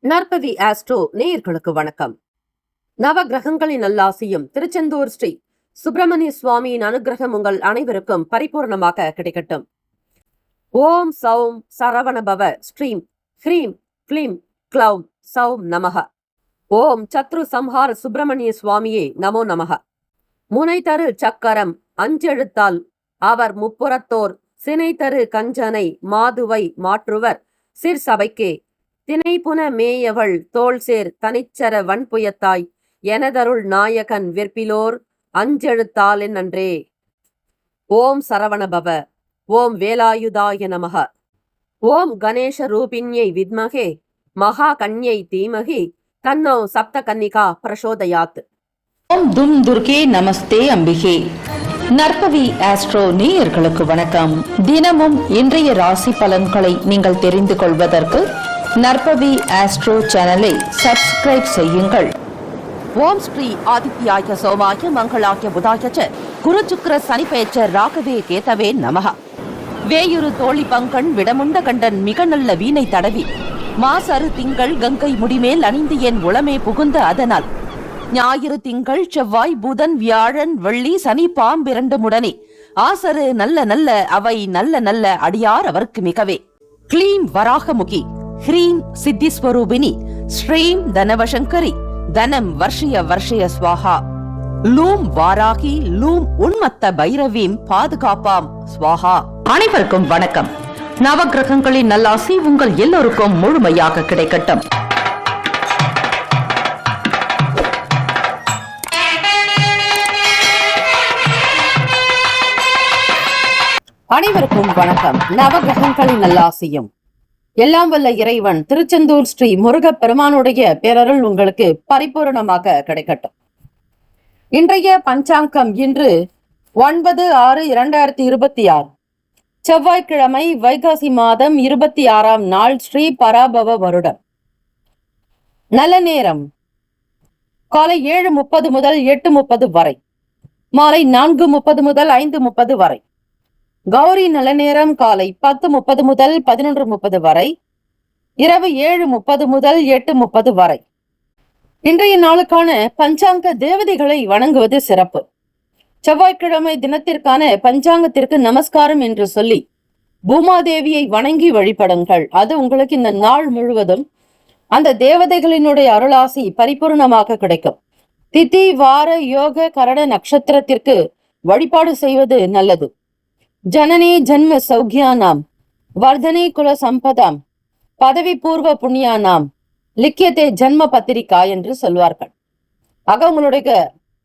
நற்பவி astro நேயர்களுக்கு வணக்கம். நவ கிரகங்களின் நல்லாசியும் திருச்செந்தூர் ஸ்ரீ சுப்பிரமணிய சுவாமியின் அனுகிரகம் உங்கள் அனைவருக்கும் பரிபூர்ணமாக கிடைக்கட்டும். ஓம் சௌம் சரவணபவ ஸ்ரீம் ஹ்ரீம் க்ளீம் க்ளௌம் சௌம் நமக. ஓம் சத்ரு சம்ஹார சுப்பிரமணிய சுவாமியே நமோ நமக. முனை தரு சக்கரம் அஞ்செழுத்தால் அவர் முப்புறத்தோர் சினை தரு கஞ்சனை மாதுவை மாற்றுவர் சிற்சபைக்கே தினைப்புன மேயவள் தோள்சேர் தனிச்சர வன்புயத்தாய் எனதருள் நாயகன் விற்பிலோர் அஞ்செழுத்தால் நன்றே. ஓம் சரவணபவ. ஓம் வேலாயுதாய நமக. ஓம் கணேஷ ரூபிண்யை வித்மகே மகா கன்யை தீமகி தன்னோ சப்த கன்னிகா பிரசோதயாத். ஓம் தும் துர்கே நமஸ்தே அம்பிகே. நற்பவி ஆஸ்ட்ரோ நேயர்களுக்கு வணக்கம். தினமும் இன்றைய ராசி பலன்களை நீங்கள் தெரிந்து கொள்வதற்கு நற்பவி ஆஸ்ட்ரோ சேனலை சப்ஸ்கிரைப் செய்யுங்கள். ஓம் ஸ்ரீ ஆதித்யாய சோமாய மங்களாய புதாய குரு சுக்கிர சனி பெயர்ச்ச ராகவே கேதவே நமக. வேயுரு தோழி பங்கன் விடமுண்ட கண்டன் மிக நல்ல வீணை தடவி மாசரு திங்கள் கங்கை முடிமேல் அணிந்து என் உளமே புகுந்த அதனால் ஞாயிறு திங்கள் செவ்வாய் புதன் வியாழன் வெள்ளி சனி பாம்பிரண்டு முடனே ஆசரு நல்ல நல்ல அவை நல்ல நல்ல அடியார் அவருக்கு மிகவே. க்ளீம் வராகமுகி ஹ்ரீம் சித்திஸ்வரூபிணி ஸ்ரீம் தனவசங்கரி தனம் வர்ஷய வர்ஷய ஸ்வாஹா. லூம் வாராகி லூம் உன்மத்த பைரவீம் பாதுகாப்பாம் ஸ்வாஹா. அனைவருக்கும் வணக்கம். நவகிரகங்களின் நல்லாசி உங்கள் எல்லோருக்கும் முழுமையாக கிடைக்கட்டும். அனைவருக்கும் வணக்கம். நவகிரகங்களின் நல்லாசியும் எல்லாம் வல்ல இறைவன் திருச்செந்தூர் ஸ்ரீ முருகப் பெருமானுடைய பேரருள் உங்களுக்கு பரிபூரணமாக கிடைக்கட்டும். இன்றைய பஞ்சாங்கம் இன்று 9/6/2026 செவ்வாய்க்கிழமை, வைகாசி மாதம் 26ஆம் நாள், ஸ்ரீ பராபவ வருடம். நல்ல நேரம் காலை 7:30 முதல் 8:30 வரை, மாலை 4:30 முதல் 5:30 வரை. கௌரி நல்ல நேரம் காலை 10:30 முதல் 11:30 வரை, இரவு 7:30 முதல் 8:30 வரை. இன்றைய நாளுக்கான பஞ்சாங்க தேவதைகளை வணங்குவது சிறப்பு. செவ்வாய்க்கிழமை தினத்திற்கான பஞ்சாங்கத்திற்கு நமஸ்காரம் என்று சொல்லி பூமாதேவியை வணங்கி வழிபடுங்கள். அது உங்களுக்கு இந்த நாள் முழுவதும் அந்த தேவதைகளினுடைய அருளாசி பரிபூர்ணமாக கிடைக்கும். திதி வார யோக கரண நட்சத்திரத்திற்கு வழிபாடு செய்வது நல்லது. ஜனனே ஜன்ம சௌக்கியானாம் வர்தனே குல சம்பதாம் பதவி பூர்வ புண்ணியானாம் லிக்கியத்தே ஜன்ம பத்திரிகா என்று சொல்வார்கள். ஆக உங்களுடைய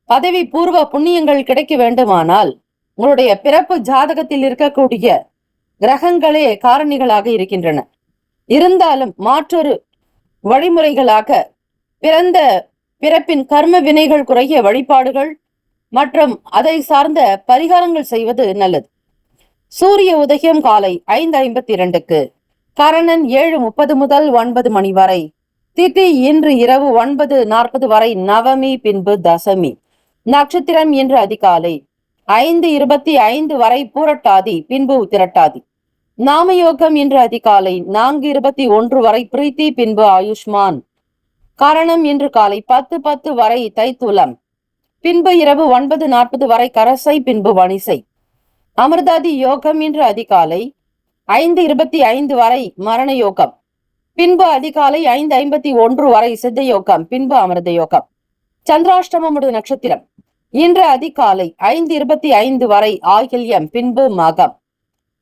பதவி பூர்வ புண்ணியங்கள் கிடைக்க வேண்டுமானால் உங்களுடைய பிறப்பு ஜாதகத்தில் இருக்கக்கூடிய கிரகங்களே காரணிகளாக இருக்கின்றன. இருந்தாலும் மாற்றொரு வழிமுறைகளாக பிறந்த பிறப்பின் கர்ம வினைகள் குறைய வழிபாடுகள் மற்றும் அதை சார்ந்த பரிகாரங்கள் செய்வது நல்லது. சூரிய உதயம் காலை 5:52க்கு, கரணன் 7:30 முதல் 9 மணி வரை, திதி இன்று இரவு 9:40 வரை, நவமி பின்பு தசமி, நட்சத்திரம் இன்று அதிகாலை 5:25 வரை பூரட்டாதி பின்பு உத்திரட்டாதி, நாமயோகம் இன்று அதிகாலை 4:21 வரை பிரீத்தி பின்பு ஆயுஷ்மான், கரணம் இன்று காலை 10:10 வரை தைத்துலம், பின்பு இரவு 9:40 வரை கரசை பின்பு வணிசை, அமிர்தாதி யோகம் இன்று அதிகாலை 5:25 வரை மரண யோகம், பின்பு அதிகாலை 5:51 வரை சித்த யோகம், பின்பு அமிர்த யோகம். சந்திராஷ்டமமுடைய நட்சத்திரம் இன்று அதிகாலை 5:25 வரை ஆகில்யம், பின்பு மகம்.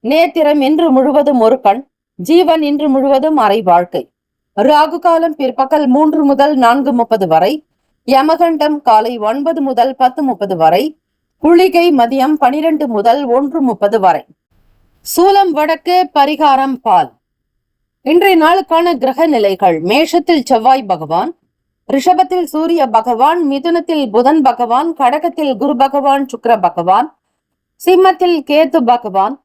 நேத்திரம் இன்று முழுவதும் ஒரு கண், ஜீவன் இன்று முழுவதும் அரை வாழ்க்கை. ராகு காலம் பிற்பகல் 3 முதல் 4:30 வரை, யமகண்டம் காலை 9 முதல் 10:30 வரை, குளிகை மதியம் 12 முதல் 1:30 வரை. சூலம் வடக்கு, பரிகாரம் பால். இன்றைய நாளுக்கான கிரக நிலைகள்: மேஷத்தில் செவ்வாய் பகவான், ரிஷபத்தில் சூரிய பகவான், மிதுனத்தில் புதன் பகவான், கடகத்தில் குரு பகவான் சுக்கிர பகவான், சிம்மத்தில் கேது பகவான்,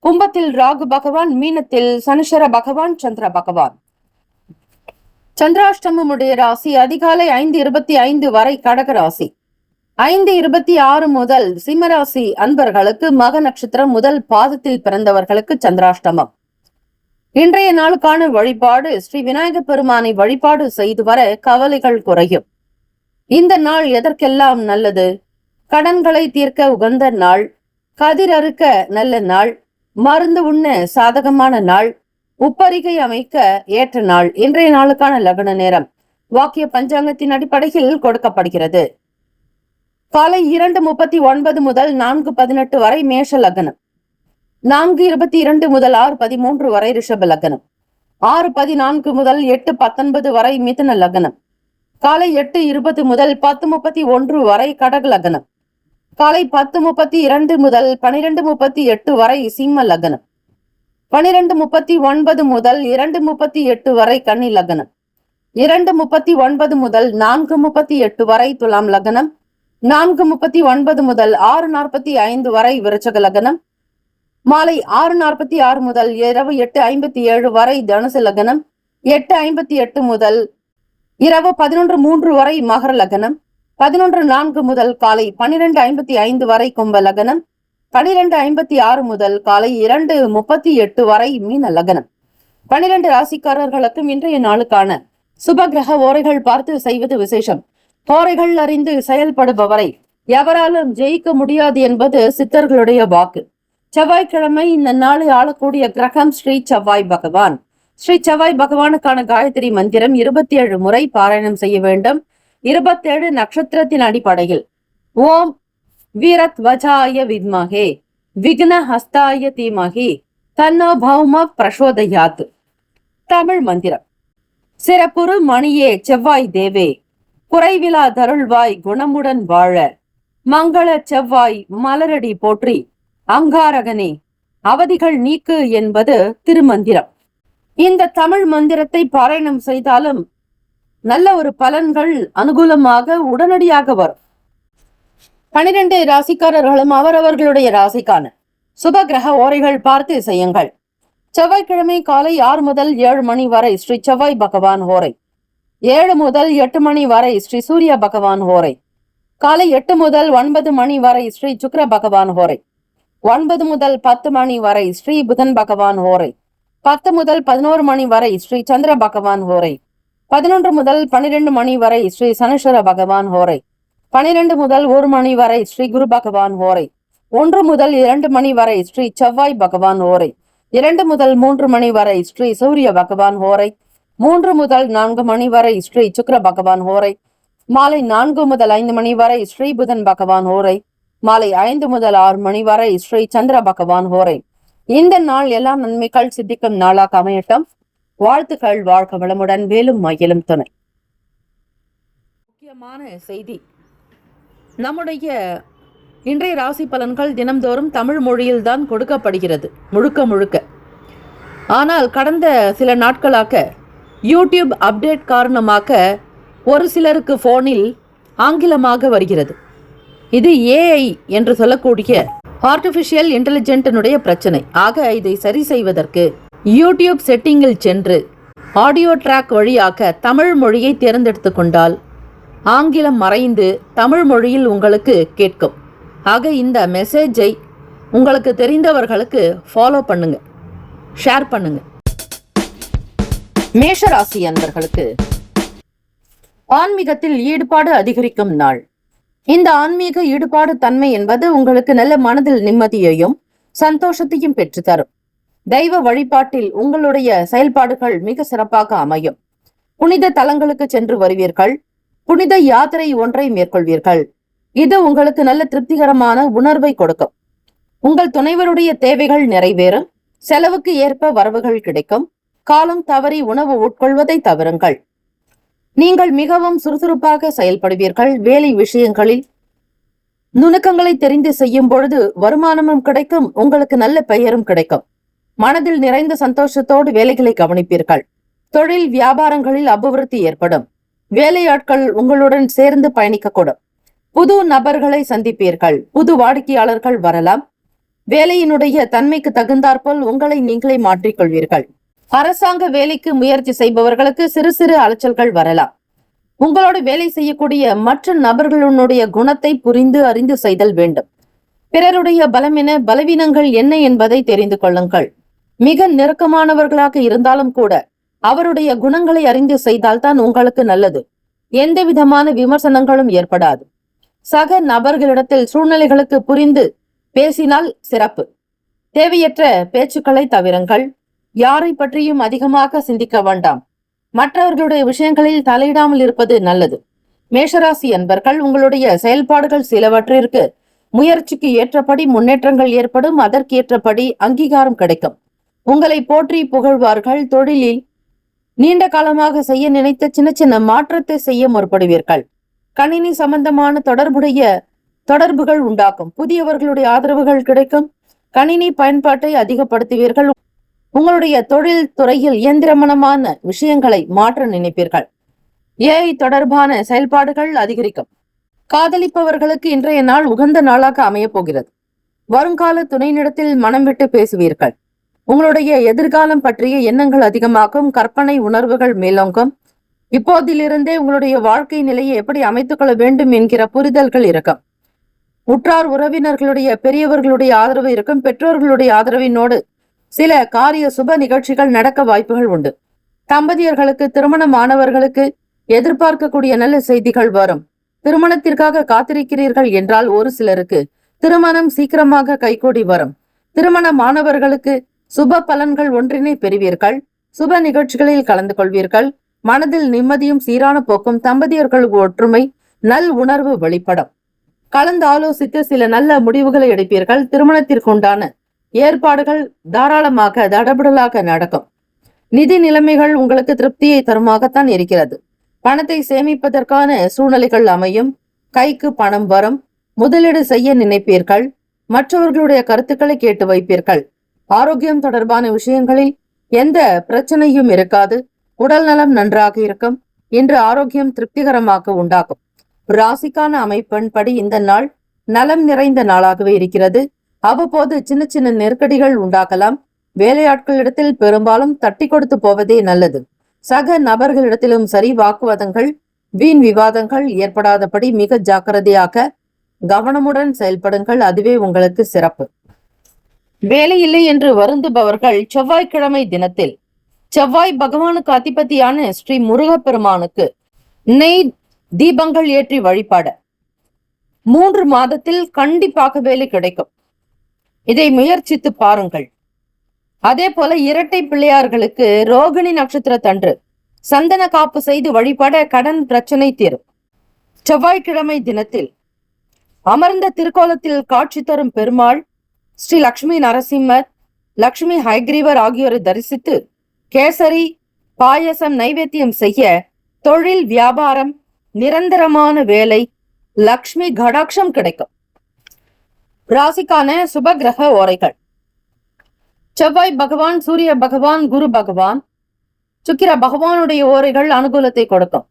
கும்பத்தில் ராகு பகவான், மீனத்தில் சனிஸ்வர பகவான் சந்திர பகவான். சந்திராஷ்டமமுடைய ராசி அதிகாலை 5:25 வரை கடக ராசி, 5:26 முதல் சிம்மராசி அன்பர்களுக்கு மக நட்சத்திரம் முதல் பாதத்தில் பிறந்தவர்களுக்கு சந்திராஷ்டமம். இன்றைய நாளுக்கான வழிபாடு ஸ்ரீ விநாயகப் பெருமானை வழிபாடு செய்து வர கவலைகள் குறையும். இந்த நாள் எதற்கெல்லாம் நல்லது? கடன்களை தீர்க்க உகந்த நாள், கதிர் அறுக்க நல்ல நாள், மருந்து உண்ண சாதகமான நாள், உப்பரிகை அமைக்க ஏற்ற நாள். இன்றைய நாளுக்கான லக்ன நேரம் வாக்கிய பஞ்சாங்கத்தின் அடிப்படையில் கொடுக்கப்படுகிறது. காலை 2:39 முதல் 4:18 வரை மேஷ லக்னம், 4:22 முதல் 6:13 வரை ரிஷப லக்னம், 6:14 முதல் 8:19 வரை மிதுன லக்னம், காலை 8:20 முதல் 10:31 வரை கடக லக்னம், காலை 10:32 முதல் 12:38 வரை சிம்ம லக்னம், 12:39 முதல் 2:38 வரை கன்னி லக்னம், 2:39 முதல் 4:38 வரை துலாம் லக்னம், 4:39 முதல் 6:45 வரை விருச்சக லக்னம், மாலை 6:46 முதல் இரவு 8:57 வரை தனுசு லக்னம், 8:58 முதல் இரவு 11:03 வரை மகர லக்னம், 11:04 முதல் காலை 12:55 வரை கும்ப லக்னம், 12:56 முதல் காலை 2:38 வரை மீன லக்னம். 12 ராசிக்காரர்களுக்கும் இன்றைய நாளுக்கான சுப கிரக ஓரைகள் பார்த்து செய்வது விசேஷம். ஓரைகள் அறிந்து செயல்படுபவரை எவராலும் ஜெயிக்க முடியாது என்பது சித்தர்களுடைய வாக்கு. செவ்வாய்க்கிழமை இந்த நாளை ஆளக்கூடிய கிரகம் ஸ்ரீ செவ்வாய் பகவான். ஸ்ரீ செவ்வாய் பகவானுக்கான காயத்ரி மந்திரம் 27 முறை பாராயணம் செய்ய வேண்டும். 27 நட்சத்திரத்தின் அடிப்படையில் ஓம் வீரத்வஜாய வித்மஹே விக்ன ஹஸ்தாய தீமஹி தன்னோ பௌம பிரசோதயாத். தமிழ் மந்திரம். சிறப்புறு மணியே செவ்வாய் தேவே, குறைவிலா தருள்வாய் குணமுடன் வாழ, மங்கள செவ்வாய் மலரடி போற்றி, அங்காரகனே அவதிகள் நீக்கு என்பது திருமந்திரம். இந்த தமிழ் மந்திரத்தை பாராயணம் செய்தாலும் நல்ல ஒரு பலன்கள் அனுகூலமாக உடனடியாக வரும். 12 ராசிக்காரர்களும் அவரவர்களுடைய ராசிக்கான சுப கிரக ஓரைகள் பார்த்து செய்யுங்கள். செவ்வாய்க்கிழமை காலை 6 முதல் 7 மணி வரை ஸ்ரீ செவ்வாய் பகவான் ஓரை, 7 முதல் 8 மணி வரை ஸ்ரீ சூரிய பகவான் ஓரை, காலை 8 முதல் 9 மணி வரை ஸ்ரீ சுக்கிர பகவான் ஓரை, 9 முதல் 10 மணி வரை ஸ்ரீ புதன் பகவான் ஓரை, 10 முதல் 11 மணி வரை ஸ்ரீ சந்திர பகவான் ஓரை, 11 முதல் 12 மணி வரை ஸ்ரீ சனீஸ்வர பகவான் ஓரை, 12 முதல் 1 மணி வரை ஸ்ரீ குரு பகவான் ஓரை, 1 முதல் 2 மணி வரை ஸ்ரீ செவ்வாய் பகவான் ஓரை, 2 முதல் 3 மணி வரை ஸ்ரீ சூரிய பகவான் ஓரை, 3 முதல் 4 மணி வரை ஸ்ரீ சுக்கிர பகவான் ஓரை, மாலை 4 முதல் 5 மணி வரை ஸ்ரீ புதன் பகவான் ஓரை, மாலை 5 முதல் 6 மணி வரை ஸ்ரீ சந்திர பகவான் ஓரை. இந்த நாள் எல்லா நன்மைகள் சித்திக்கும் நாளாக அமையட்டும். வாழ்த்துக்கள். வாழ்க வளமுடன். வேலும் மயிலும் துணை. முக்கியமான செய்தி. நம்முடைய இன்றைய ராசி பலன்கள் தினம்தோறும் தமிழ் மொழியில் தான் கொடுக்கப்படுகிறது முழுக்க. ஆனால் கடந்த சில நாட்களாக யூடியூப் அப்டேட் காரணமாக ஒரு சிலருக்கு போனில் ஆங்கிலமாக வருகிறது. இது ஏஐ என்று சொல்லக்கூடிய ஆர்டிஃபிஷியல் இன்டெலிஜென்டினுடைய பிரச்சனை. ஆக இதை சரி செய்வதற்கு யூடியூப் செட்டிங்கில் சென்று ஆடியோ ட்ராக் வழியாக தமிழ் மொழியை தேர்ந்தெடுத்து கொண்டால் ஆங்கிலம் மறைந்து தமிழ் மொழியில் உங்களுக்கு கேட்கும். ஆக இந்த மெசேஜை உங்களுக்கு தெரிந்தவர்களுக்கு ஃபாலோ பண்ணுங்க, ஷேர் பண்ணுங்க. மேஷராசி அன்பர்களுக்கு ஆன்மீகத்தில் ஈடுபாடு அதிகரிக்கும் நாள். இந்த ஆன்மீக ஈடுபாடு தன்மை என்பது உங்களுக்கு நல்ல மனதில் நிம்மதியையும் சந்தோஷத்தையும் பெற்றுத்தரும். தெய்வ வழிபாட்டில் உங்களுடைய செயல்பாடுகள் மிக சிறப்பாக அமையும். புனித தலங்களுக்கு சென்று வருவீர்கள். புனித யாத்திரை ஒன்றை மேற்கொள்வீர்கள். இது உங்களுக்கு நல்ல திருப்திகரமான உணர்வை கொடுக்கும். உங்கள் துணைவருடைய தேவைகள் நிறைவேறும். செலவுக்கு ஏற்ப வரவுகள் கிடைக்கும். காலம் தவறி உணவு உட்கொள்வதை தவிருங்கள். நீங்கள் மிகவும் சுறுசுறுப்பாக செயல்படுவீர்கள். வேலை விஷயங்களில் நுணுக்கங்களை தெரிந்து செய்யும் பொழுது வருமானமும் கிடைக்கும். உங்களுக்கு நல்ல பெயரும் கிடைக்கும். மனதில் நிறைந்த சந்தோஷத்தோடு வேலைகளை கவனிப்பீர்கள். தொழில் வியாபாரங்களில் அபிவிருத்தி ஏற்படும். வேலையாட்கள் உங்களுடன் சேர்ந்து பயணிக்கக்கூடும். புது நபர்களை சந்திப்பீர்கள். புது வாடிக்கையாளர்கள் வரலாம். வேலையினுடைய தன்மைக்கு தகுந்தாற்போல் உங்களை நீங்களே மாற்றிக்கொள்வீர்கள். அரசாங்க வேலைக்கு முயற்சி செய்பவர்களுக்கு சிறு சிறு அலைச்சல்கள் வரலாம். உங்களோடு வேலை செய்யக்கூடிய மற்ற நபர்களுடைய குணத்தை புரிந்து அறிந்து செய்தல் வேண்டும். பிறருடைய பலமென பலவீனங்கள் என்ன என்பதை தெரிந்து கொள்ளுங்கள். மிக நெருக்கமானவர்களாக இருந்தாலும் கூட அவருடைய குணங்களை அறிந்து செய்தால்தான் உங்களுக்கு நல்லது. எந்த விதமான விமர்சனங்களும் ஏற்படாது. சக நபர்களிடத்தில் சூழ்நிலைகளுக்கு புரிந்து பேசினால் சிறப்பு. தேவையற்ற பேச்சுக்களை தவிருங்கள். யாரை பற்றியும் அதிகமாக சிந்திக்க வேண்டாம். மற்றவர்களுடைய விஷயங்களில் தலையிடாமல் இருப்பது நல்லது. மேஷராசி அன்பர்கள், உங்களுடைய செயல்பாடுகள் சிலவற்றிற்கு முயற்சிக்கு ஏற்றபடி முன்னேற்றங்கள் ஏற்படும். அதற்கு ஏற்றபடி அங்கீகாரம் கிடைக்கும். உங்களை போற்றி புகழ்வார்கள். தொழிலில் நீண்ட காலமாக செய்ய நினைத்த சின்ன சின்ன மாற்றத்தை செய்ய முற்படுவீர்கள். கணினி சம்பந்தமான தொடர்புகள் உண்டாக்கும். புதியவர்களுடைய ஆதரவுகள் கிடைக்கும். கணினி பயன்பாட்டை அதிகப்படுத்துவீர்கள். உங்களுடைய தொழில் துறையில் இயந்திரமனமான விஷயங்களை மாற்ற நினைப்பீர்கள். ஏஐ தொடர்பான செயல்பாடுகள் அதிகரிக்கும். காதலிப்பவர்களுக்கு இன்றைய நாள் உகந்த நாளாக அமையப் போகிறது. வருங்கால துணையினிடத்தில் மனம் விட்டு பேசுவீர்கள். உங்களுடைய எதிர்காலம் பற்றிய எண்ணங்கள் அதிகமாகும். கற்பனை உணர்வுகள் மேலோங்கும். இப்போதிலிருந்தே உங்களுடைய வாழ்க்கை நிலையை எப்படி அமைத்துக் கொள்ள வேண்டும் என்கிற புரிதல்கள் இருக்கும். உற்றார் உறவினர்களுடைய பெரியவர்களுடைய ஆதரவு இருக்கும். பெற்றோர்களுடைய ஆதரவினோடு சில காரிய சுப நிகழ்ச்சிகள் நடக்க வாய்ப்புகள் உண்டு. தம்பதியர்களுக்கு, திருமணமானவர்களுக்கு எதிர்பார்க்கக்கூடிய நல்ல செய்திகள் வரும். திருமணத்திற்காக காத்திருக்கிறீர்கள் என்றால் ஒரு சிலருக்கு திருமணம் சீக்கிரமாக கைகூடி வரும். திருமணமானவர்களுக்கு சுப பலன்கள் ஒன்றினை பெறுவீர்கள். சுப நிகழ்ச்சிகளில் கலந்து கொள்வீர்கள். மனதில் நிம்மதியும் சீரான போக்கும். தம்பதியர்களுக்கு ஒற்றுமை, நல் உணர்வு வெளிப்படும். கலந்து ஆலோசித்து சில நல்ல முடிவுகளை எடுப்பீர்கள். திருமணத்திற்குண்டான ஏற்பாடுகள் தாராளமாக தடபுடலாக நடக்கும். நிதி நிலைமைகள் உங்களுக்கு திருப்தியை தருமாகத்தான் இருக்கிறது. பணத்தை சேமிப்பதற்கான சூழ்நிலைகள் அமையும். கைக்கு பணம் வரும். முதலீடு செய்ய நினைப்பீர்கள். மற்றவர்களுடைய கருத்துக்களை கேட்டு வைப்பீர்கள். ஆரோக்கியம் தொடர்பான விஷயங்களில் எந்த பிரச்சனையும் இருக்காது. உடல் நலம் நன்றாக இருக்கும். இன்று ஆரோக்கியம் திருப்திகரமாக உண்டாகும். ராசிக்கான அமைப்பின்படி இந்த நாள் நலம் நிறைந்த நாளாகவே இருக்கிறது. அவ்வப்போது சின்ன சின்ன நெருக்கடிகள் உண்டாகலாம். வேலையாட்களிடத்தில் பெரும்பாலும் தட்டி கொடுத்து போவதே நல்லது. சக நபர்களிடத்திலும் சரி, வாக்குவாதங்கள், வீண் விவாதங்கள் ஏற்படாதபடி மிக ஜாக்கிரதையாக கவனமுடன் செயல்படுங்கள். அதுவே உங்களுக்கு சிறப்பு. வேலை இல்லை என்று வருந்துபவர்கள் செவ்வாய்க்கிழமை தினத்தில் செவ்வாய் பகவானுக்கு அதிபதியான ஸ்ரீ முருகப்பெருமானுக்கு நெய் தீபங்கள் ஏற்றி வழிபாட 3 மாதத்தில் கண்டிப்பாக வேலை கிடைக்கும். இதை முயற்சித்து பாருங்கள். அதே போல இரட்டை பிள்ளையார்களுக்கு ரோகிணி நட்சத்திரத்தன்று சந்தன காப்பு செய்து வழிபட கடன் பிரச்சனை தீரும். செவ்வாய்க்கிழமை தினத்தில் அமர்ந்த திருக்கோலத்தில் காட்சி தரும் பெருமாள் ஸ்ரீ லக்ஷ்மி நரசிம்மர், லக்ஷ்மி ஹைகிரீவர் ஆகியோரை தரிசித்து கேசரி பாயசம் நைவேத்தியம் செய்ய தொழில், வியாபாரம், நிரந்தரமான வேலை, லக்ஷ்மி கடாட்சம் கிடைக்கும். ராசிக்கான சுப கிரக ஓரைகள். செவ்வாய் பகவான், சூரிய பகவான், குரு பகவான், சுக்கிர பகவானுடைய ஓரைகள் அனுகூலத்தை கொடுக்கும்.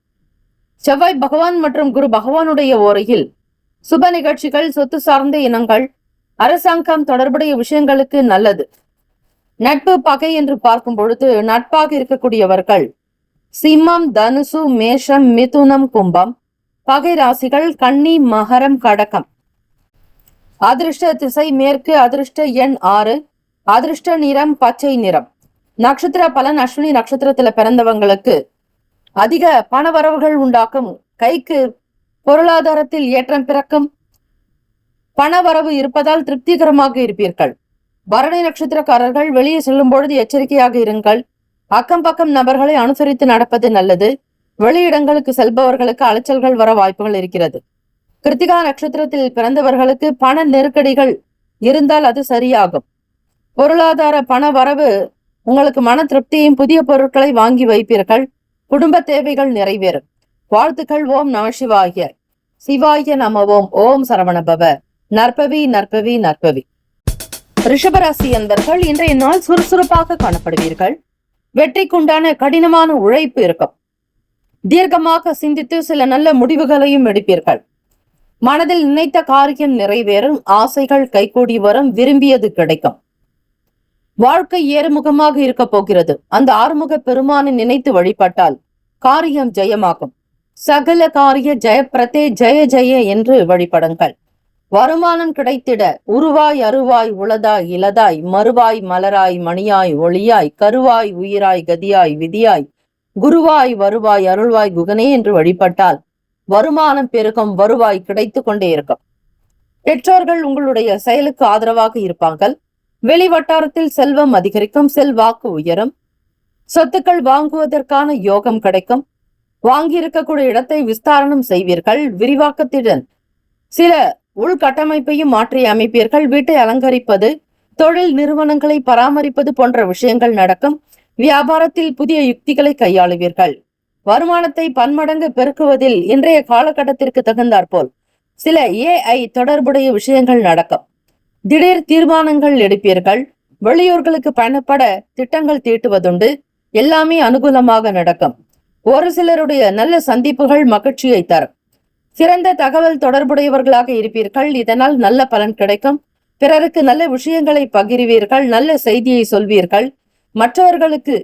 செவ்வாய் பகவான் மற்றும் குரு பகவானுடைய ஓரையில் சுப நிகழ்ச்சிகள், சொத்து சார்ந்த இனங்கள், அரசாங்கம் தொடர்புடைய விஷயங்களுக்கு நல்லது. நட்பு, பகை என்று பார்க்கும் பொழுது நட்பாக இருக்கக்கூடியவர்கள் சிம்மம், தனுசு, மேஷம், மிதுனம், கும்பம். பகை ராசிகள் கன்னி, மகரம், கடகம். அதிர்ஷ்ட திசை மேற்கு. அதிர்ஷ்ட எண் 6. அதிர்ஷ்ட நிறம் பச்சை நிறம். நட்சத்திர பலன். அஸ்வினி நட்சத்திரத்துல பிறந்தவங்களுக்கு அதிக பண வரவுகள் உண்டாக்கும். கைக்கு பொருளாதாரத்தில் ஏற்றம் பிறக்கும். பண வரவு இருப்பதால் திருப்திகரமாக இருப்பீர்கள். பரணி நட்சத்திரக்காரர்கள் வெளியே செல்லும் பொழுது எச்சரிக்கையாக இருங்கள். அக்கம் பக்கம் நபர்களை அனுசரித்து நடப்பது நல்லது. வெளியிடங்களுக்கு செல்பவர்களுக்கு அலைச்சல்கள் வர வாய்ப்புகள் இருக்கிறது. கிருத்திகா நட்சத்திரத்தில் பிறந்தவர்களுக்கு பண நெருக்கடிகள் இருந்தால் அது சரியாகும். பொருளாதார பண வரவு உங்களுக்கு மன திருப்தியும். புதிய பொருட்களை வாங்கி வைப்பீர்கள். குடும்ப தேவைகள் நிறைவேறும். வாழ்த்துக்கள். ஓம் நம சிவாய. சிவாய நம ஓம். ஓம் சரவணபவ. நற்பவி நற்பவி நற்பவி. ரிஷபராசி அன்பர்கள், இன்றைய நாள் சுறுசுறுப்பாக காணப்படுவீர்கள். வெற்றிக்குண்டான கடினமான உழைப்பு இருக்கும். தீர்க்கமாக சிந்தித்து சில நல்ல முடிவுகளையும் எடுப்பீர்கள். மனதில் நினைத்த காரியம் நிறைவேறும். ஆசைகள் கைகூடி வரும். விரும்பியது கிடைக்கும். வாழ்க்கை ஏறுமுகமாக இருக்க போகிறது. அந்த ஆறுமுக பெருமானை நினைத்து வழிபட்டால் காரியம் ஜெயமாகும். சகல காரிய ஜெயப்பிரதே ஜெய ஜெய என்று வழிபடுங்கள். வருமானம் கிடைத்திட உருவாய் அருவாய் உளதாய் இலதாய் மறுவாய் மலராய் மணியாய் ஒளியாய் கருவாய் உயிராய் கதியாய் விதியாய் குருவாய் வருவாய் அருள்வாய் குகனே என்று வழிபட்டால் வருமானம் பெருகும், வருவாய் கிடைத்து கொண்டே இருக்கும். பெற்றோர்கள் உங்களுடைய செயலுக்கு ஆதரவாக இருப்பார்கள். வெளி வட்டாரத்தில் செல்வம் அதிகரிக்கும், செல்வாக்கு உயரும். சொத்துக்கள் வாங்குவதற்கான யோகம் கிடைக்கும். வாங்கி இருக்கக்கூடிய இடத்தை விஸ்தாரணம் செய்வீர்கள். விரிவாக்கத்துடன் சில உள்கட்டமைப்பையும் மாற்றி அமைப்பீர்கள். வீட்டை அலங்கரிப்பது, தொழில் நிறுவனங்களை பராமரிப்பது போன்ற விஷயங்கள் நடக்கும். வியாபாரத்தில் புதிய யுக்திகளை கையாளுவீர்கள். வருமானத்தை பன்மடங்கு பெருக்குவதில் இன்றைய காலகட்டத்திற்கு தகுந்தாற்போல் சில AI தொடர்புடைய விஷயங்கள் நடக்கும். திடீர் தீர்மானங்கள் எடுப்பீர்கள். வெளியூர்களுக்கு பயணப்பட திட்டங்கள் தீட்டுவதுண்டு. எல்லாமே அனுகூலமாக நடக்கும். ஒரு சிலருடைய நல்ல சந்திப்புகள் மகிழ்ச்சியை தரும். சிறந்த தகவல் தொடர்புடையவர்களாக இருப்பீர்கள். இதனால் நல்ல பலன் கிடைக்கும். பிறருக்கு நல்ல விஷயங்களை பகிர்வீர்கள். நல்ல செய்தியை சொல்வீர்கள். மற்றவர்களுக்கு